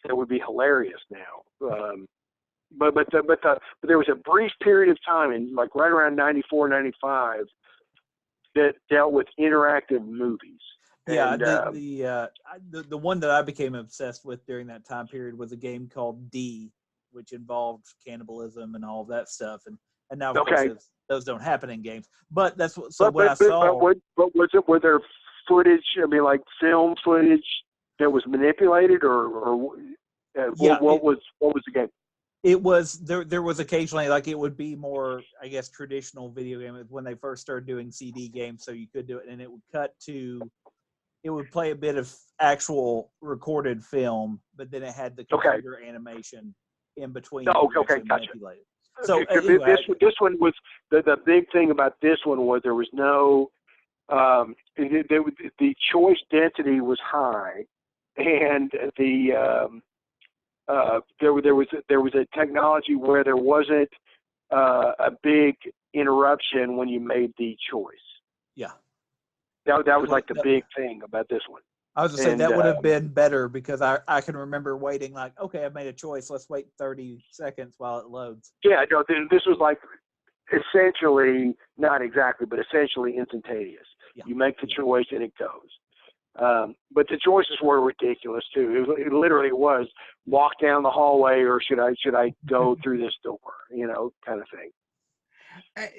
would be hilarious now. But there was a brief period of time in like right around 94, 95 that dealt with interactive movies. Yeah, and, the one that I became obsessed with during that time period was a game called D, which involved cannibalism and all of that stuff. And now of course those don't happen in games. But that's what. So what I saw. But were there footage? I mean, like film footage that was manipulated, or what was the game? It was there was occasionally, like, it would be more, I guess, traditional video game when they first started doing CD games, so you could do it, and it would play a bit of actual recorded film, but then it had the computer animation in between. Gotcha. Manipulated. So anyway, this one was the big thing about this one was there was no the choice density was high, and there was a technology where there wasn't a big interruption when you made the choice. Yeah, that was like the big thing about this one. I was going to say that would have been better because I can remember waiting like, okay, I've made a choice. Let's wait 30 seconds while it loads. Yeah, no, this was like essentially, not exactly, but essentially instantaneous. Yeah. You make the choice and it goes. But the choices were ridiculous too. It literally was walk down the hallway or should I go through this door, kind of thing.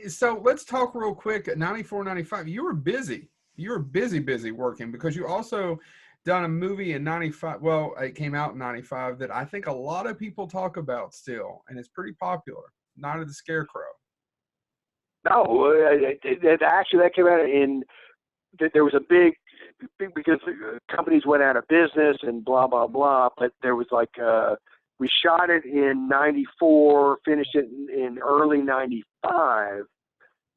So let's talk real quick. At 94, 95, you were busy. You were busy working because you also done a movie in 95. Well, it came out in 95 that I think a lot of people talk about still, and it's pretty popular. Night of the Scarecrow. No, actually that came out in. There was a big because companies went out of business and blah blah blah. But there was like we shot it in 94, finished it in early 95.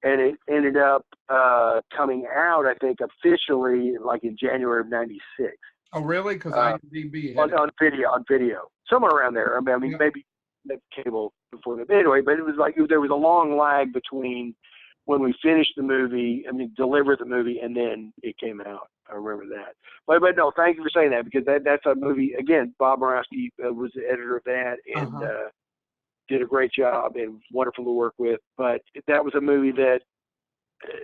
And it ended up coming out, I think, officially like in January of '96. Oh, really? Because IMDb on video, somewhere around there. I mean, maybe cable before that. But anyway, but it was like there was a long lag between when we finished the movie, delivered the movie, and then it came out. I remember that. But no, thank you for saying that because that's a movie. Again, Bob Moravsky was the editor of that, and. Did a great job and wonderful to work with, but that was a movie that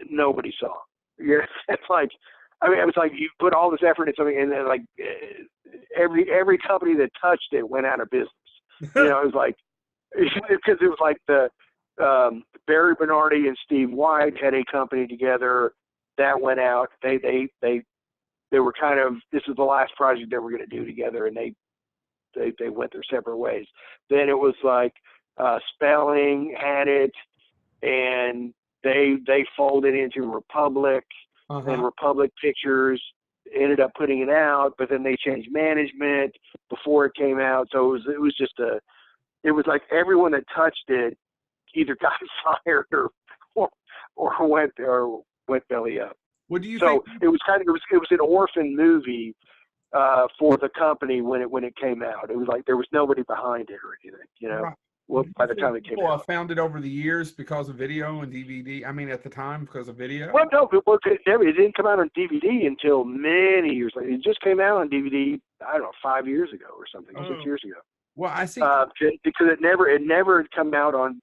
nobody saw. Yeah, it's like, it was like you put all this effort into something, and then like every company that touched it went out of business. It was like because it was like the Barry Bernardi and Steve White had a company together that went out. They were kind of, this was the last project they were going to do together, and they went their separate ways. Then it was like Spelling had it, and they folded into Republic, and Republic Pictures ended up putting it out, but then they changed management before it came out. So it was like everyone that touched it either got fired or went belly up. What do you think? So it was an orphan movie for the company when it came out. It was like there was nobody behied it or anything, Right. Well, by the time it came out. People found it over the years because of video and DVD. I mean, at the time because of video. Well, no, it didn't come out on DVD until many years later. It just came out on DVD, I don't know, 5 years ago or something, 6 years ago. Well, I see. Because it never had come out on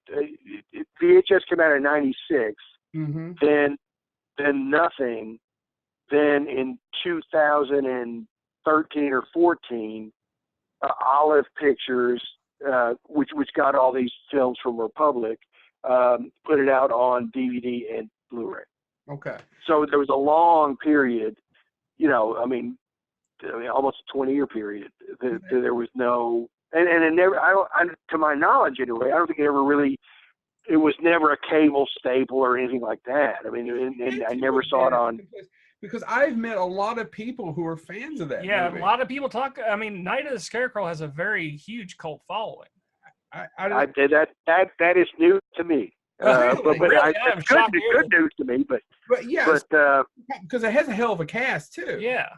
VHS came out in '96. Mm-hmm. Then nothing. Then in 2013 or 14, Olive Pictures, which got all these films from Republic, put it out on DVD and Blu-ray. Okay. So there was a long period, I mean almost a 20-year period that there was no, and it never, to my knowledge anyway, I don't think it was never a cable staple or anything like that. I mean, and I never saw it on. Because I've met a lot of people who are fans of that movie. A lot of people talk. I mean, Night of the Scarecrow has a very huge cult following. That is new to me. It's good news to me, but yes, because it has a hell of a cast too. Yeah.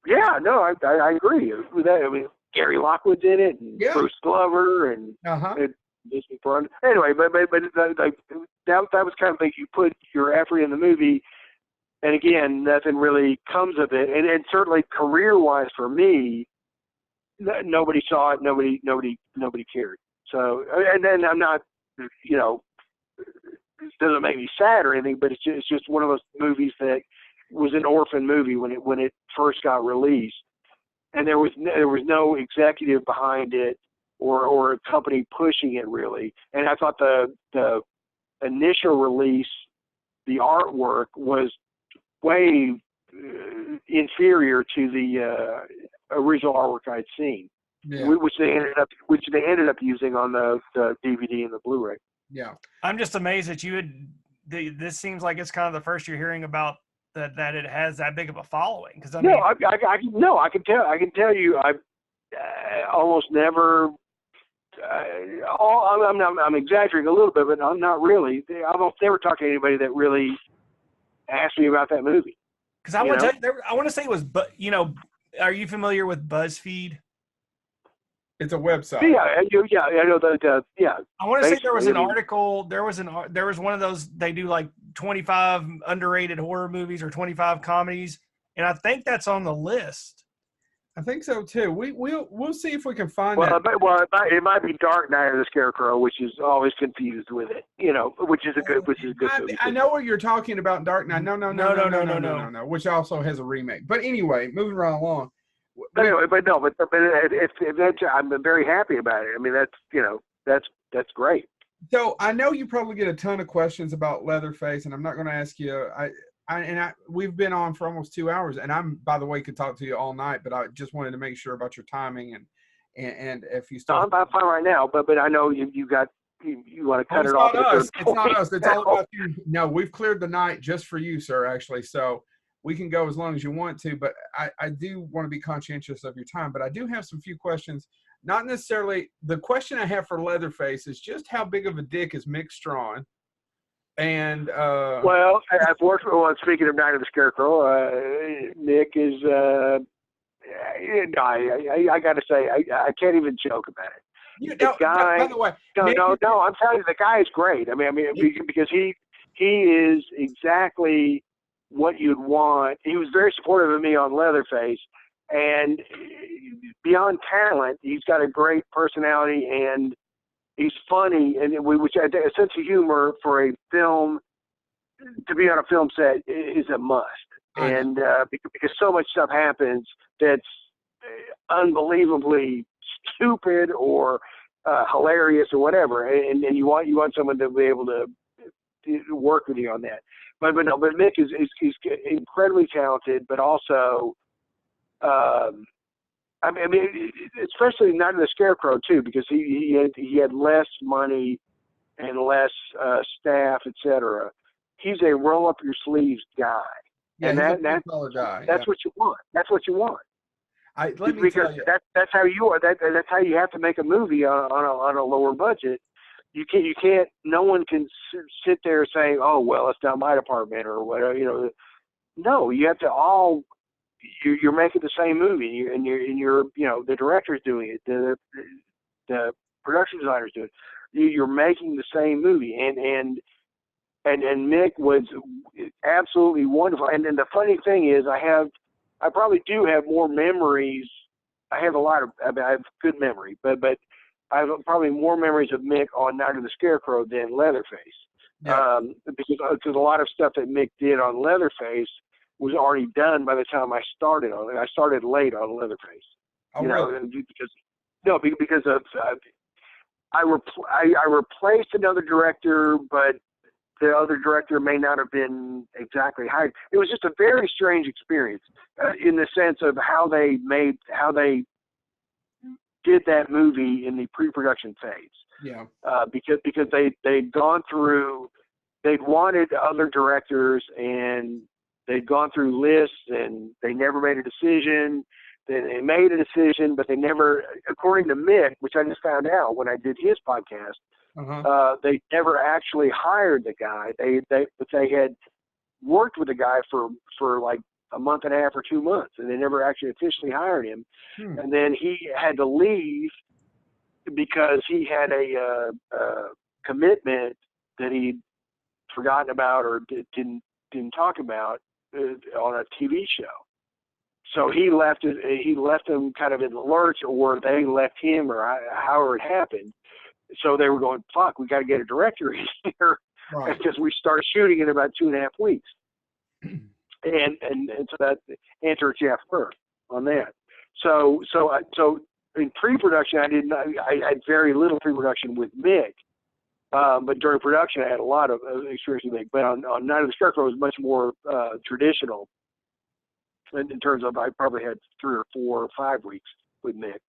Yeah, no, I agree with that. I mean, Gary Lockwood's in it, and Bruce Glover, and Disney Fun. Anyway, but that was kind of like you put your effort in the movie, and again, nothing really comes of it. And certainly career-wise for me, nobody saw it. Nobody cared. So, and then I'm not, it doesn't make me sad or anything, but it's just one of those movies that was an orphan movie when it first got released, and there was no executive behind it or a company pushing it really. And I thought the initial release, the artwork was way inferior to the original artwork I'd seen, which they ended up using on the DVD and the Blu-ray. Yeah, I'm just amazed that this seems like it's kind of the first you're hearing about that it has that big of a following. Because I can tell you, I almost never. I'm exaggerating a little bit, but I'm not really. I almost never talked to anybody that really asked me about that movie. Because I want to say it was, are you familiar with BuzzFeed? It's a website. Yeah, I know that. Yeah. I want to say there was an article. There was one of those. They do like 25 underrated horror movies or 25 comedies, and I think that's on the list. I think so too. We'll see if we can find that. It might be Dark Night of the Scarecrow, which is always confused with it. Which is a good movie. I know what you're talking about. Dark Knight. No. Which also has a remake. But anyway, moving right along. But I'm very happy about it. I mean, that's great. So I know you probably get a ton of questions about Leatherface, and I'm not going to ask you. We've been on for almost 2 hours, and by the way, could talk to you all night. But I just wanted to make sure about your timing and if you start. No, I'm fine right now, but I know you want to cut it off. It's not us. It's all about you. No, we've cleared the night just for you, sir. Actually, so. We can go as long as you want to, but I do want to be conscientious of your time. But I do have some few questions. Not necessarily the question I have for Leatherface is just how big of a dick is Mick Strawn? And well, I've worked with one. Speaking of Night of the Scarecrow, Mick is. I got to say, I can't even joke about it. By the way, no. I'm telling you, the guy is great. I mean, because he is exactly what you'd want. He was very supportive of me on Leatherface, and beyond talent, he's got a great personality and he's funny, and which a sense of humor for a film to be on a film set is a must. And because so much stuff happens that's unbelievably stupid or hilarious or whatever, and you want someone to be able to work with you on that. But Mick is incredibly talented, but also, especially Night of the Scarecrow too, because he had less money and less staff, etc. He's a roll up your sleeves guy, and that's what you want. That's what you want. Because that's how you are. That's how you have to make a movie on a lower budget. You can't. No one can sit there saying, "Oh, well, it's not my department" or whatever. No, you have to all. You're making the same movie, and you're the director's doing it, the production designer's doing it. You're making the same movie, and Mick was absolutely wonderful. And then the funny thing is, I probably do have more memories. I have good memory, but I have probably more memories of Mick on Night of the Scarecrow than Leatherface. Yeah. Because a lot of stuff that Mick did on Leatherface was already done by the time I started on it. I started late on Leatherface. Really? Because of I replaced another director, but the other director may not have been exactly hired. It was just a very strange experience in the sense of how they did that movie in the pre-production phase. Yeah. Because they'd gone through, they'd wanted other directors, and they'd gone through lists, and they never made a decision. Then they made a decision, but they never, according to Mick, which I just found out when I did his podcast, they never actually hired the guy. But they had worked with the guy for like a month and a half or 2 months, and they never actually officially hired him. And then he had to leave because he had a commitment that he'd forgotten about or didn't talk about on a TV show. So he left them kind of in the lurch, or they left him, or however it happened. So they were going, fuck, we got to get a director in here, because we started shooting in about 2.5 weeks. And so that enter Jeff Burr on that. So in pre-production, I had very little pre-production with Mick, but during production I had a lot of experience with Mick. But on Night of the Scarecrow, it was much more traditional. In terms of, I probably had 3 or 4 or 5 weeks with Mick,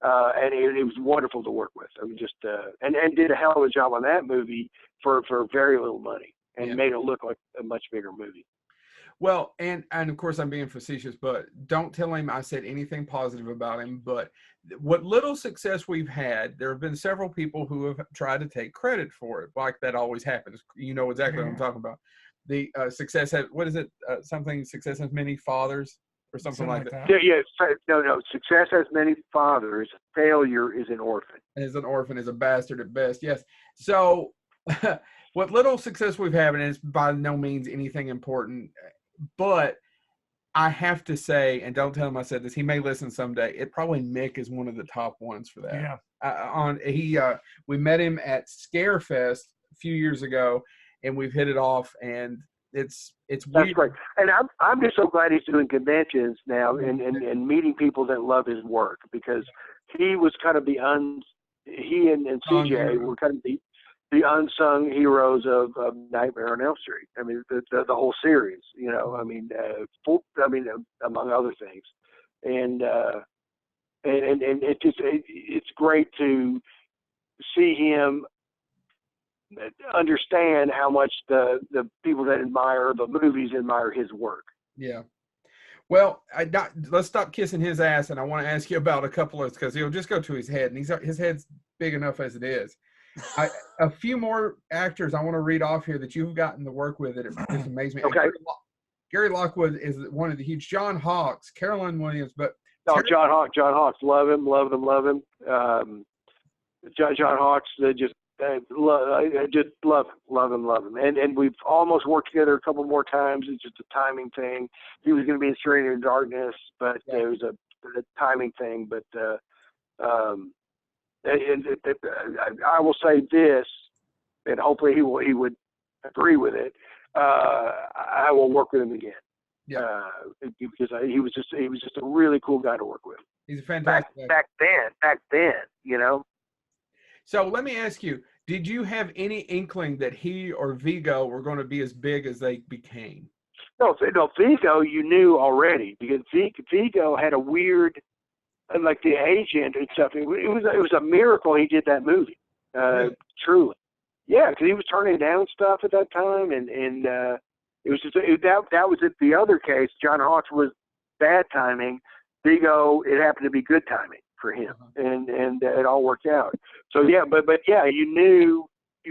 and it was wonderful to work with. I mean, just and did a hell of a job on that movie for very little money, and made it look like a much bigger movie. Well, and of course I'm being facetious, but don't tell him I said anything positive about him. But what little success we've had, there have been several people who have tried to take credit for it, like that always happens. You know exactly what I'm talking about. The success has, what is it? Something, success has many fathers, or something like that. Yeah. No. Success has many fathers. Failure is an orphan. Is an orphan, is a bastard at best. Yes. So, what little success we've had, and it's by no means anything important, but I have to say, and don't tell him I said this, he may listen someday, it probably Mick is one of the top ones for that. Yeah. We met him at Scarefest a few years ago, and we've hit it off, and it's weird. That's great. And I'm just so glad he's doing conventions now and meeting people that love his work, because he was kind of he and CJ were kind of the unsung heroes of Nightmare on Elm Street. I mean, the whole series, you know, I mean, among other things. And it's great to see him understand how much the people that admire the movies admire his work. Yeah. Well, let's stop kissing his ass, and I want to ask you about a couple of, because he'll just go to his head, and his head's big enough as it is. A few more actors I want to read off here that you've gotten to work with. It just amazes me. Okay. Gary Lockwood is one of the huge. John Hawkes, Caroline Williams, but John Hawkes, love him. John Hawkes, I just love him. And we've almost worked together a couple more times. It's just a timing thing. He was going to be in Stranger in Darkness, but it was a timing thing. But I will say this, and hopefully he would agree with it. I will work with him again. Yeah. Because he was just a really cool guy to work with. He's a fantastic back then, you know. So let me ask you, did you have any inkling that he or Vigo were going to be as big as they became? No, Vigo you knew already, because Vigo had a weird, like the agent and stuff. It was a miracle he did that movie. Really? Truly, yeah, because he was turning down stuff at that time, and it was just that was it. The other case, John Hawkes was bad timing. Vigo, it happened to be good timing for him, and it all worked out. So yeah, but yeah, you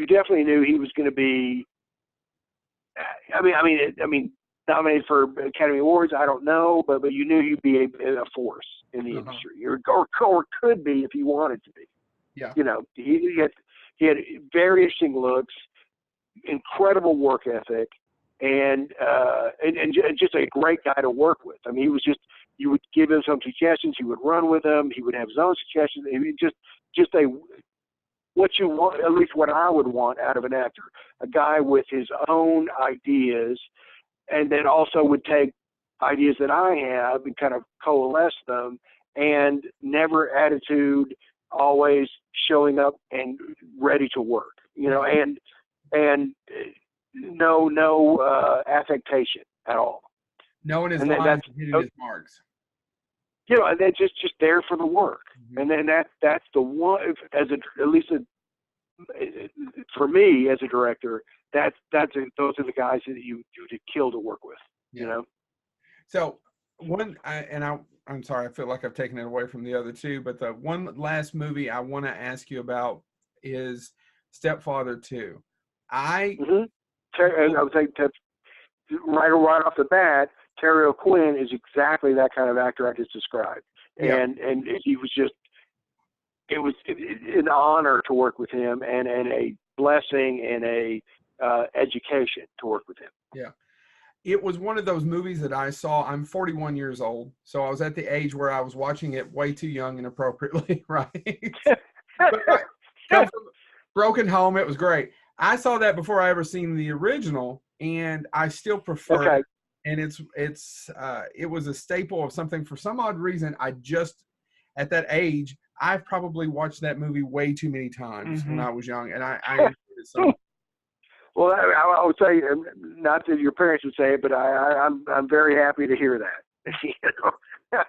definitely knew he was going to be. I mean, nominated for Academy Awards, I don't know, but you knew he'd be a force in the industry, or could be if he wanted to be. Yeah, you know, he had very interesting looks, incredible work ethic, and just a great guy to work with. I mean, he was just. You would give him some suggestions. He would run with them. He would have his own suggestions. Just what you want, at least what I would want out of an actor, a guy with his own ideas, and then also would take ideas that I have and kind of coalesce them, and never attitude, always showing up and ready to work, you know, and affectation at all. Knowing his lines and hitting his marks. You know, and they're just there for the work. Mm-hmm. And then that's the one, for me as a director, those are the guys that you would kill to work with. Yeah. You know. So I'm sorry, I feel like I've taken it away from the other two, but the one last movie I want to ask you about is Stepfather 2. I would say right off the bat, Terry O'Quinn is exactly that kind of actor I just described. Yeah. And he was just, it was an honor to work with him and a blessing and a education to work with him. Yeah. It was one of those movies that I saw. I'm 41 years old, so I was at the age where I was watching it way too young and appropriately, right? But, Broken Home, it was great. I saw that before I ever seen the original, and I still prefer it. And it was a staple of something. For some odd reason, at that age, I've probably watched that movie way too many times when I was young, and I enjoyed it so much. Well, I would say, not that your parents would say it, but I'm very happy to hear that. You know?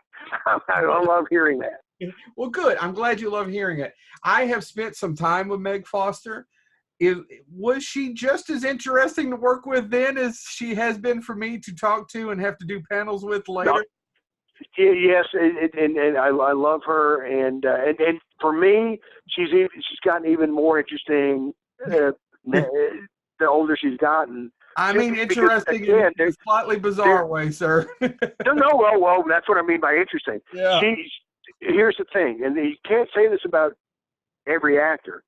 I love hearing that. Well, good. I'm glad you love hearing it. I have spent some time with Meg Foster. Was she just as interesting to work with then as she has been for me to talk to and have to do panels with later? No. Yes, and I love her, and for me, she's gotten even more interesting the older she's gotten. I mean, interesting in a slightly bizarre way, sir. No, well, that's what I mean by interesting. Yeah. Here's the thing, and you can't say this about every actor.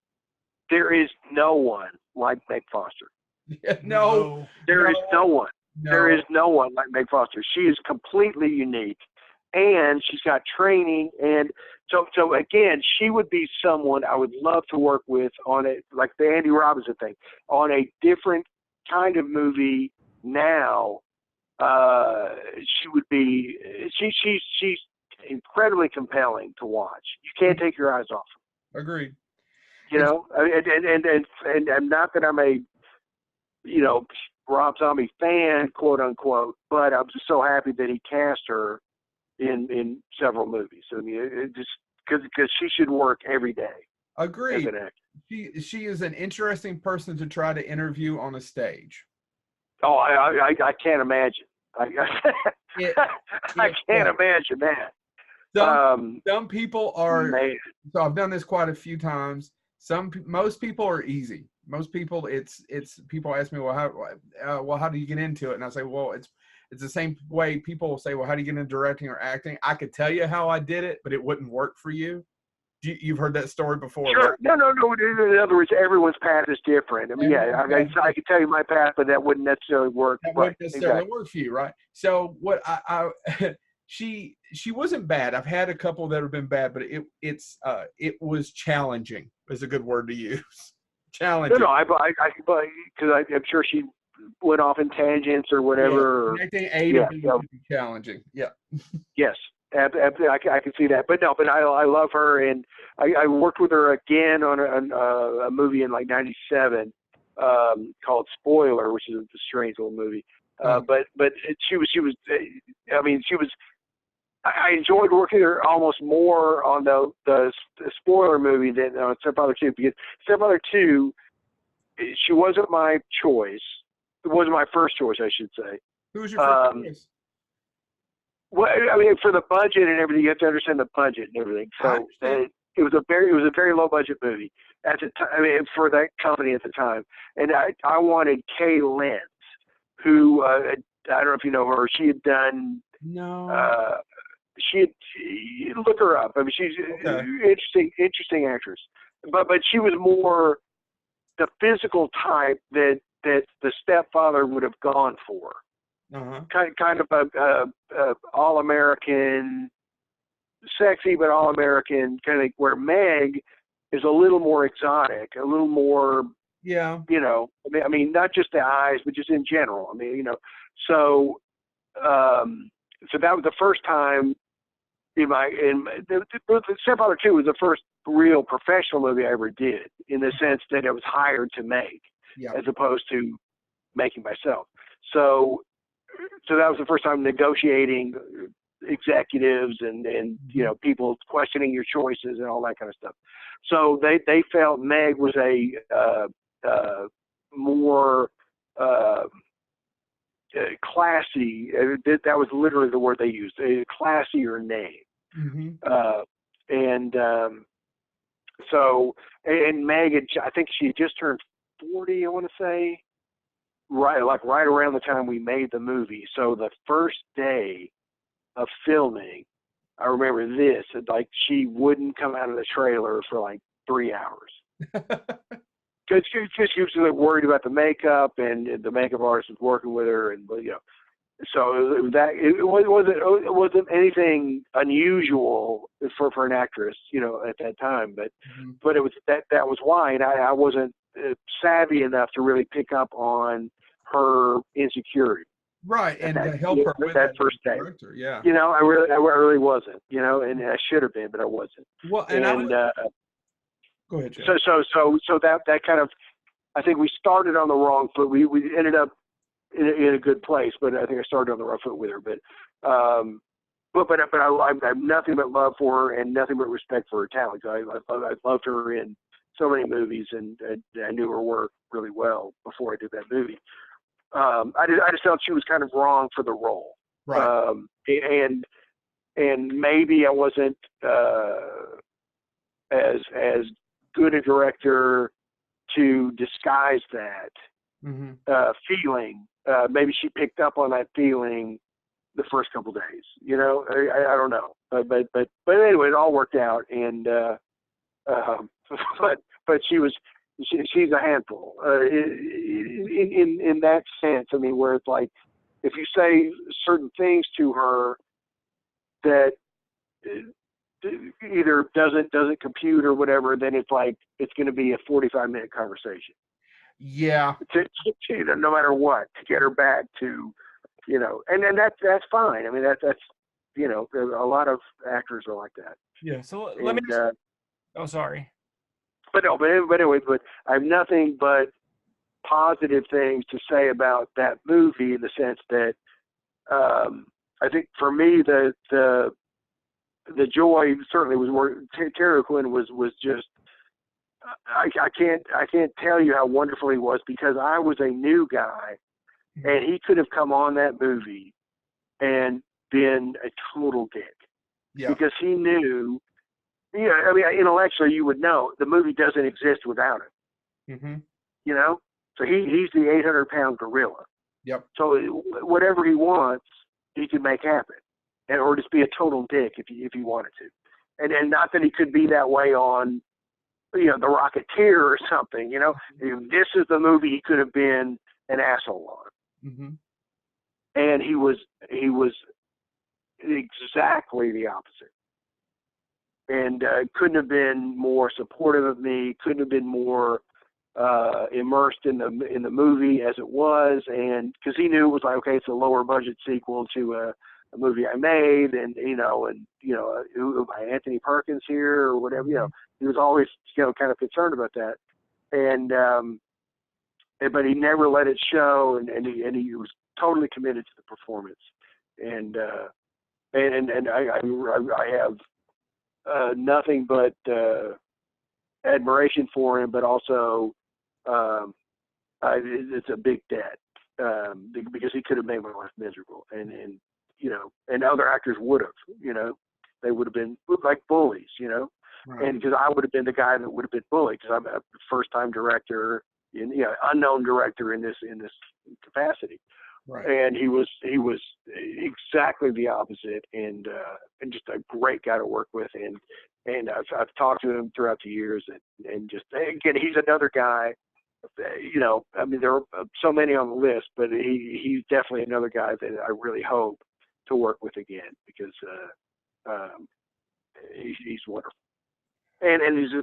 There is no one like Meg Foster. Yeah, no. There is no one. No. There is no one like Meg Foster. She is completely unique, and she's got training, and so again, she would be someone I would love to work with on it, like the Andy Robinson thing, on a different kind of movie. Now, she would be. She's incredibly compelling to watch. You can't take your eyes off her. Agreed. You know, and not that I'm a, Rob Zombie fan, quote unquote, but I'm just so happy that he cast her in several movies. I mean, it just because she should work every day. Agreed. She is an interesting person to try to interview on a stage. Oh, I can't imagine. I can't imagine that. Some people are. Man. So I've done this quite a few times. Most people are easy. Most people, it's people ask me, well, how do you get into it? And I say, well, it's the same way people will say, well, how do you get into directing or acting? I could tell you how I did it, but it wouldn't work for you. You've heard that story before. Sure. Right? No. In other words, everyone's path is different. I mean, I could tell you my path, but that wouldn't necessarily work. That wouldn't necessarily work for you, right? So what she wasn't bad. I've had a couple that have been bad, but it was challenging. Is a good word to use. Challenging. No, because I'm sure she went off in tangents or whatever. Yeah, connecting A to B would be challenging. Yeah. Yes, absolutely. I can see that. But I love her, and I worked with her again on a movie in like '97 called Spoiler, which is a strange little movie. But she was. I mean, she was. I enjoyed working with her almost more on the Spoiler movie than on Stepfather 2, because Stepfather 2, she wasn't my choice. It wasn't my first choice, I should say. Who was your first choice? Well, I mean, for the budget and everything, you have to understand the budget and everything. So it was a very low budget movie at the time. I mean, for that company at the time, and I wanted Kay Lentz, who I don't know if you know her. She had done no. She look her up. I mean, she's an interesting actress, but she was more the physical type that the Stepfather would have gone for. Uh-huh. Kind of a all-American, sexy but all-American kind of, where Meg is a little more exotic, a little more. Yeah. I mean, not just the eyes, but just in general. I mean, so that was the first time the Stepfather 2 was the first real professional movie I ever did, in the sense that it was hired to make, as opposed to making myself. So that was the first time negotiating executives and people questioning your choices and all that kind of stuff. So they felt Meg was a more classy. That was literally the word they used. A classier name. So Meg, I think she had just turned 40. I want to say, right around the time we made the movie. So the first day of filming, I remember this, like she wouldn't come out of the trailer for like 3 hours. Because she was like worried about the makeup, and the makeup artist was working with her, and so it wasn't anything unusual for an actress, at that time, but it was that was why, and I wasn't savvy enough to really pick up on her insecurity. Right, and to help her with that first day. Yeah. I really wasn't, and I should have been, but I wasn't. Well, go ahead, Jeff. So that kind of, I think we started on the wrong foot. We ended up in a good place, but I think I started on the wrong foot with her. But I have nothing but love for her and nothing but respect for her talent. I loved her in so many movies, and I knew her work really well before I did that movie. I just felt she was kind of wrong for the role. Right. And maybe I wasn't as good a director to disguise that feeling. Maybe she picked up on that feeling the first couple days. I don't know, but anyway, it all worked out, and but she's a handful in that sense. I mean, where it's like, if you say certain things to her that either doesn't compute or whatever, then it's like it's going to be a 45-minute conversation. Yeah. No matter what, to get her back to, and then that's fine. I mean, that's a lot of actors are like that. Yeah. So let me. Oh, sorry. But anyway, I have nothing but positive things to say about that movie, in the sense that I think for me the joy certainly was more. Terry O'Quinn was just. I can't tell you how wonderful he was, because I was a new guy, and he could have come on that movie and been a total dick. Yeah. Because he knew. I mean, intellectually, you would know the movie doesn't exist without him. So he's the 800-pound gorilla. Yep. So whatever he wants, he can make happen, or just be a total dick if he wanted to, and not that he could be that way on, The Rocketeer or something. This is the movie he could have been an asshole on, and he was exactly the opposite. And couldn't have been more supportive of me. Couldn't have been more immersed in the movie as it was, and because he knew it was like, okay, it's a lower budget sequel to a movie I made, and Anthony Perkins here or whatever. He was always kind of concerned about that, and but he never let it show, and he was totally committed to the performance, and I have. Nothing but admiration for him, but also it's a big debt, because he could have made my life miserable, and other actors would have, they would have been like bullies, right. And because I would have been the guy that would have been bullied, because I'm a first-time director, unknown director in this capacity. Right. And he was exactly the opposite, and just a great guy to work with, and I've talked to him throughout the years, and just, again, he's another guy, I mean, there are so many on the list, but he's definitely another guy that I really hope to work with again, because he's wonderful, and it's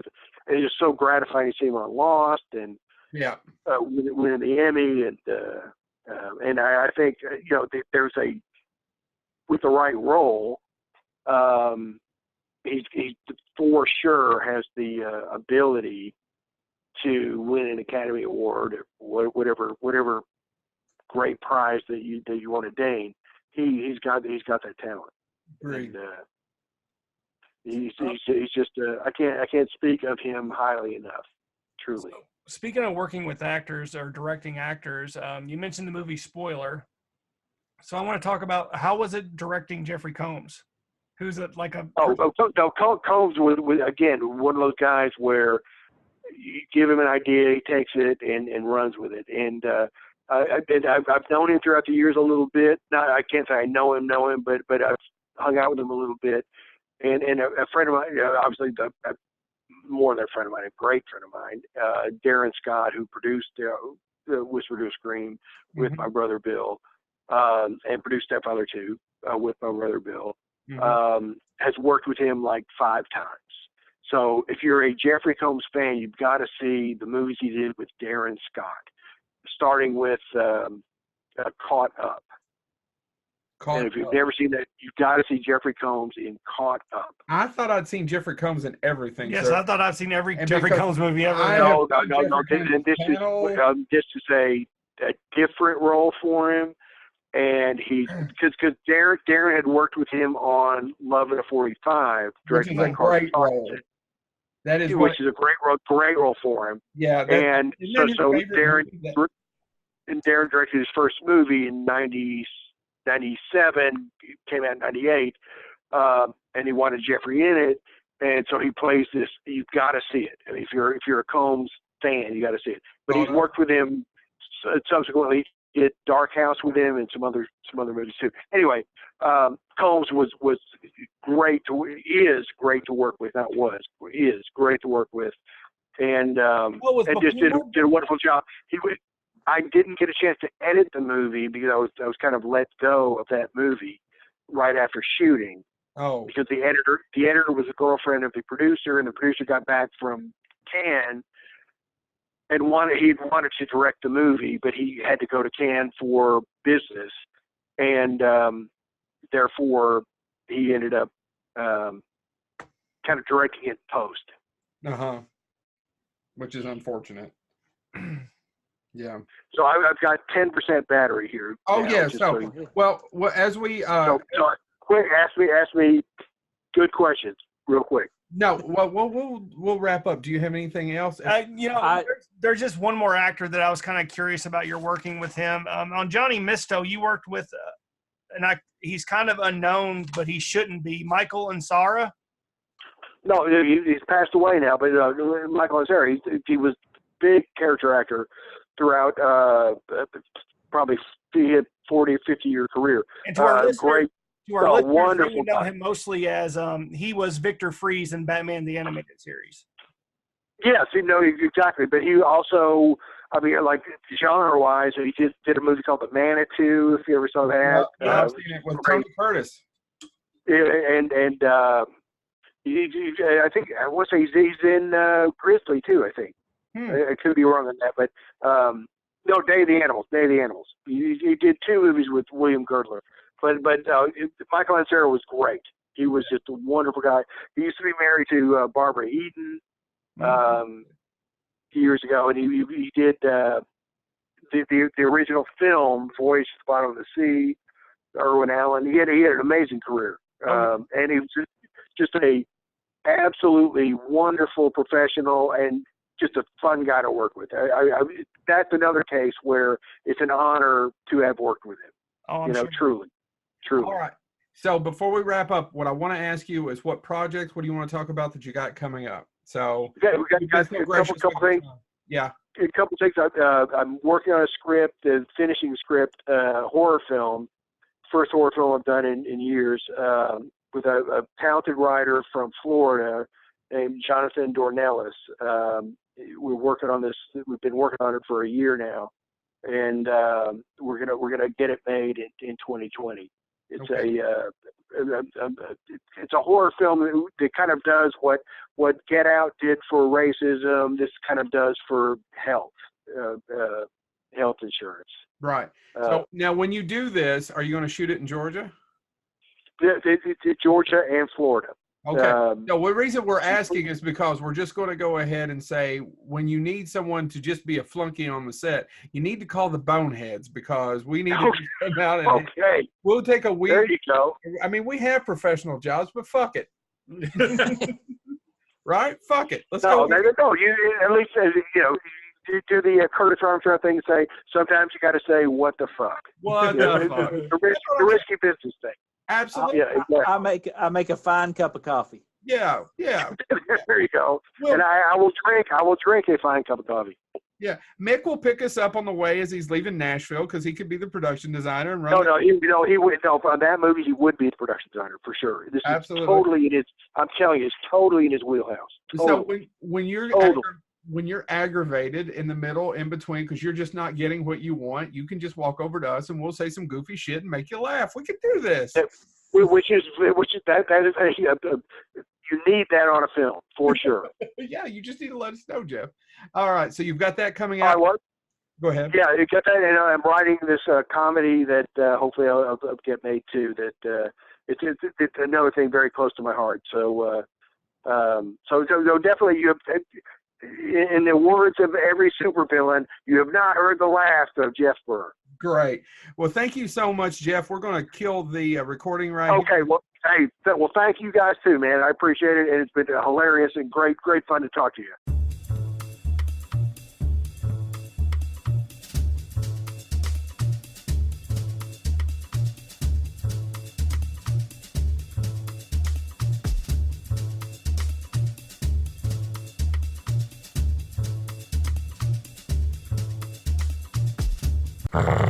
just so gratifying to see him on Lost, and winning the Emmy, and I think there's with the right role, he for sure has the ability to win an Academy Award, or whatever great prize that you want to deign. He's got that talent. Great. And, he's just I can't speak of him highly enough. Truly. So, speaking of working with actors or directing actors, you mentioned the movie Spoiler. So I want to talk about how was it directing Jeffrey Combs, who's Combs was again one of those guys where you give him an idea, he takes it and runs with it. And I've known him throughout the years a little bit. I can't say I know him, but I've hung out with him a little bit. And a friend of mine, obviously more than a friend of mine, a great friend of mine, Darren Scott, who produced Whisper to a Scream with my brother Bill, and produced Stepfather 2 with my brother Bill, has worked with him like 5 times. So if you're a Jeffrey Combs fan, you've got to see the movies he did with Darren Scott, starting with Caught Up. And if you've never seen that, you've got to see Jeffrey Combs in Caught Up. I thought I'd seen Jeffrey Combs in everything. Yes, I thought I'd seen every Jeffrey Combs movie ever. No. This is a different role for him, and because Darren had worked with him on Love at a 45, directed by Carter role. That is which is a great role for him. Yeah, and so Darren directed his first movie in 97, came out in 98, and he wanted Jeffrey in it, and so he plays this. You've got to see it. I mean, if you're a Combs fan, you got to see it. But he's worked with him subsequently. Did Dark House with him and some other movies too. Anyway, Combs is great to work with. Not was, is great to work with, and just did a wonderful job. I didn't get a chance to edit the movie because I was kind of let go of that movie right after shooting. Oh, because the editor was a girlfriend of the producer, and the producer got back from Cannes and he wanted to direct the movie, but he had to go to Cannes for business, and therefore he ended up kind of directing it post. Which is unfortunate. Yeah. So I've got 10% battery here. Oh yeah. So well, as we quick, ask me good questions real quick. No, well, we'll wrap up. Do you have anything else? There's just one more actor that I was kind of curious about. You're working with him on Johnny Misto. You worked with, he's kind of unknown, but he shouldn't be. Michael Ansara. No, he's passed away now. But Michael Ansara, he was a big character actor throughout probably he had 40 or 50-year career. And to our great. Wonderful. We know him mostly as he was Victor Freeze in Batman the Animated Series. Yes, exactly. But he also, like genre-wise, he did a movie called The Manitou. If you ever saw that, I've seen it with Tony Curtis. And I think I want to say he's in Grizzly too. I think I could be wrong on that, but no, Day of the Animals. He did 2 movies with William Girdler. But Michael Ansara was great. He was just a wonderful guy. He used to be married to Barbara Eden years ago, and he did the original film Voyage to the Bottom of the Sea. Irwin Allen. He had an amazing career, and he was just a absolutely wonderful professional and just a fun guy to work with. That's another case where it's an honor to have worked with him. Oh, I'm sure. Truly. All right. So before we wrap up, what I want to ask you is what do you want to talk about that you got coming up? So we got a couple things. Yeah. A couple things. I'm working on a script, finishing script, horror film. First horror film I've done in years, with a talented writer from Florida named Jonathan Dornelis. We're working on this. We've been working on it for a year now, and we're gonna get it made in 2020. It's it's a horror film that kind of does what Get Out did for racism. This kind of does for health insurance. Right. So now, when you do this, are you going to shoot it in Georgia? It's Georgia and Florida. Okay. No, the reason we're asking is because we're just going to go ahead and say when you need someone to just be a flunky on the set, you need to call the boneheads because we need to come out and we'll take a week. There you go. I mean, we have professional jobs, but fuck it. Right? Fuck it. Let's go. No, you at least you do the Curtis Armstrong thing and say sometimes you got to say what the fuck. What the fuck? The risky business thing. Absolutely. Exactly. I make a fine cup of coffee. Yeah. There you go. Well, and I will drink a fine cup of coffee. Yeah, Mick will pick us up on the way as he's leaving Nashville because he could be the production designer and run. He would. No, on that movie he would be the production designer for sure. This Absolutely. is totally in his. I'm telling you, it's totally in his wheelhouse. Totally. So when you're aggravated in the middle, in between, because you're just not getting what you want, you can just walk over to us and we'll say some goofy shit and make you laugh. We can do this. Which is you need that on a film for sure. Yeah, you just need to let us know, Jeff. All right, so you've got that coming out. Go ahead. Yeah, you got that, and I'm writing this comedy that hopefully I'll get made too. That it's another thing very close to my heart. So definitely, you have, in the words of every supervillain, you have not heard the last of Jeff Burr. Great. Well, thank you so much, Jeff. We're going to kill the recording right here. Okay. Well, thank you guys too, man. I appreciate it, and it's been hilarious and great fun to talk to you. Uh-huh.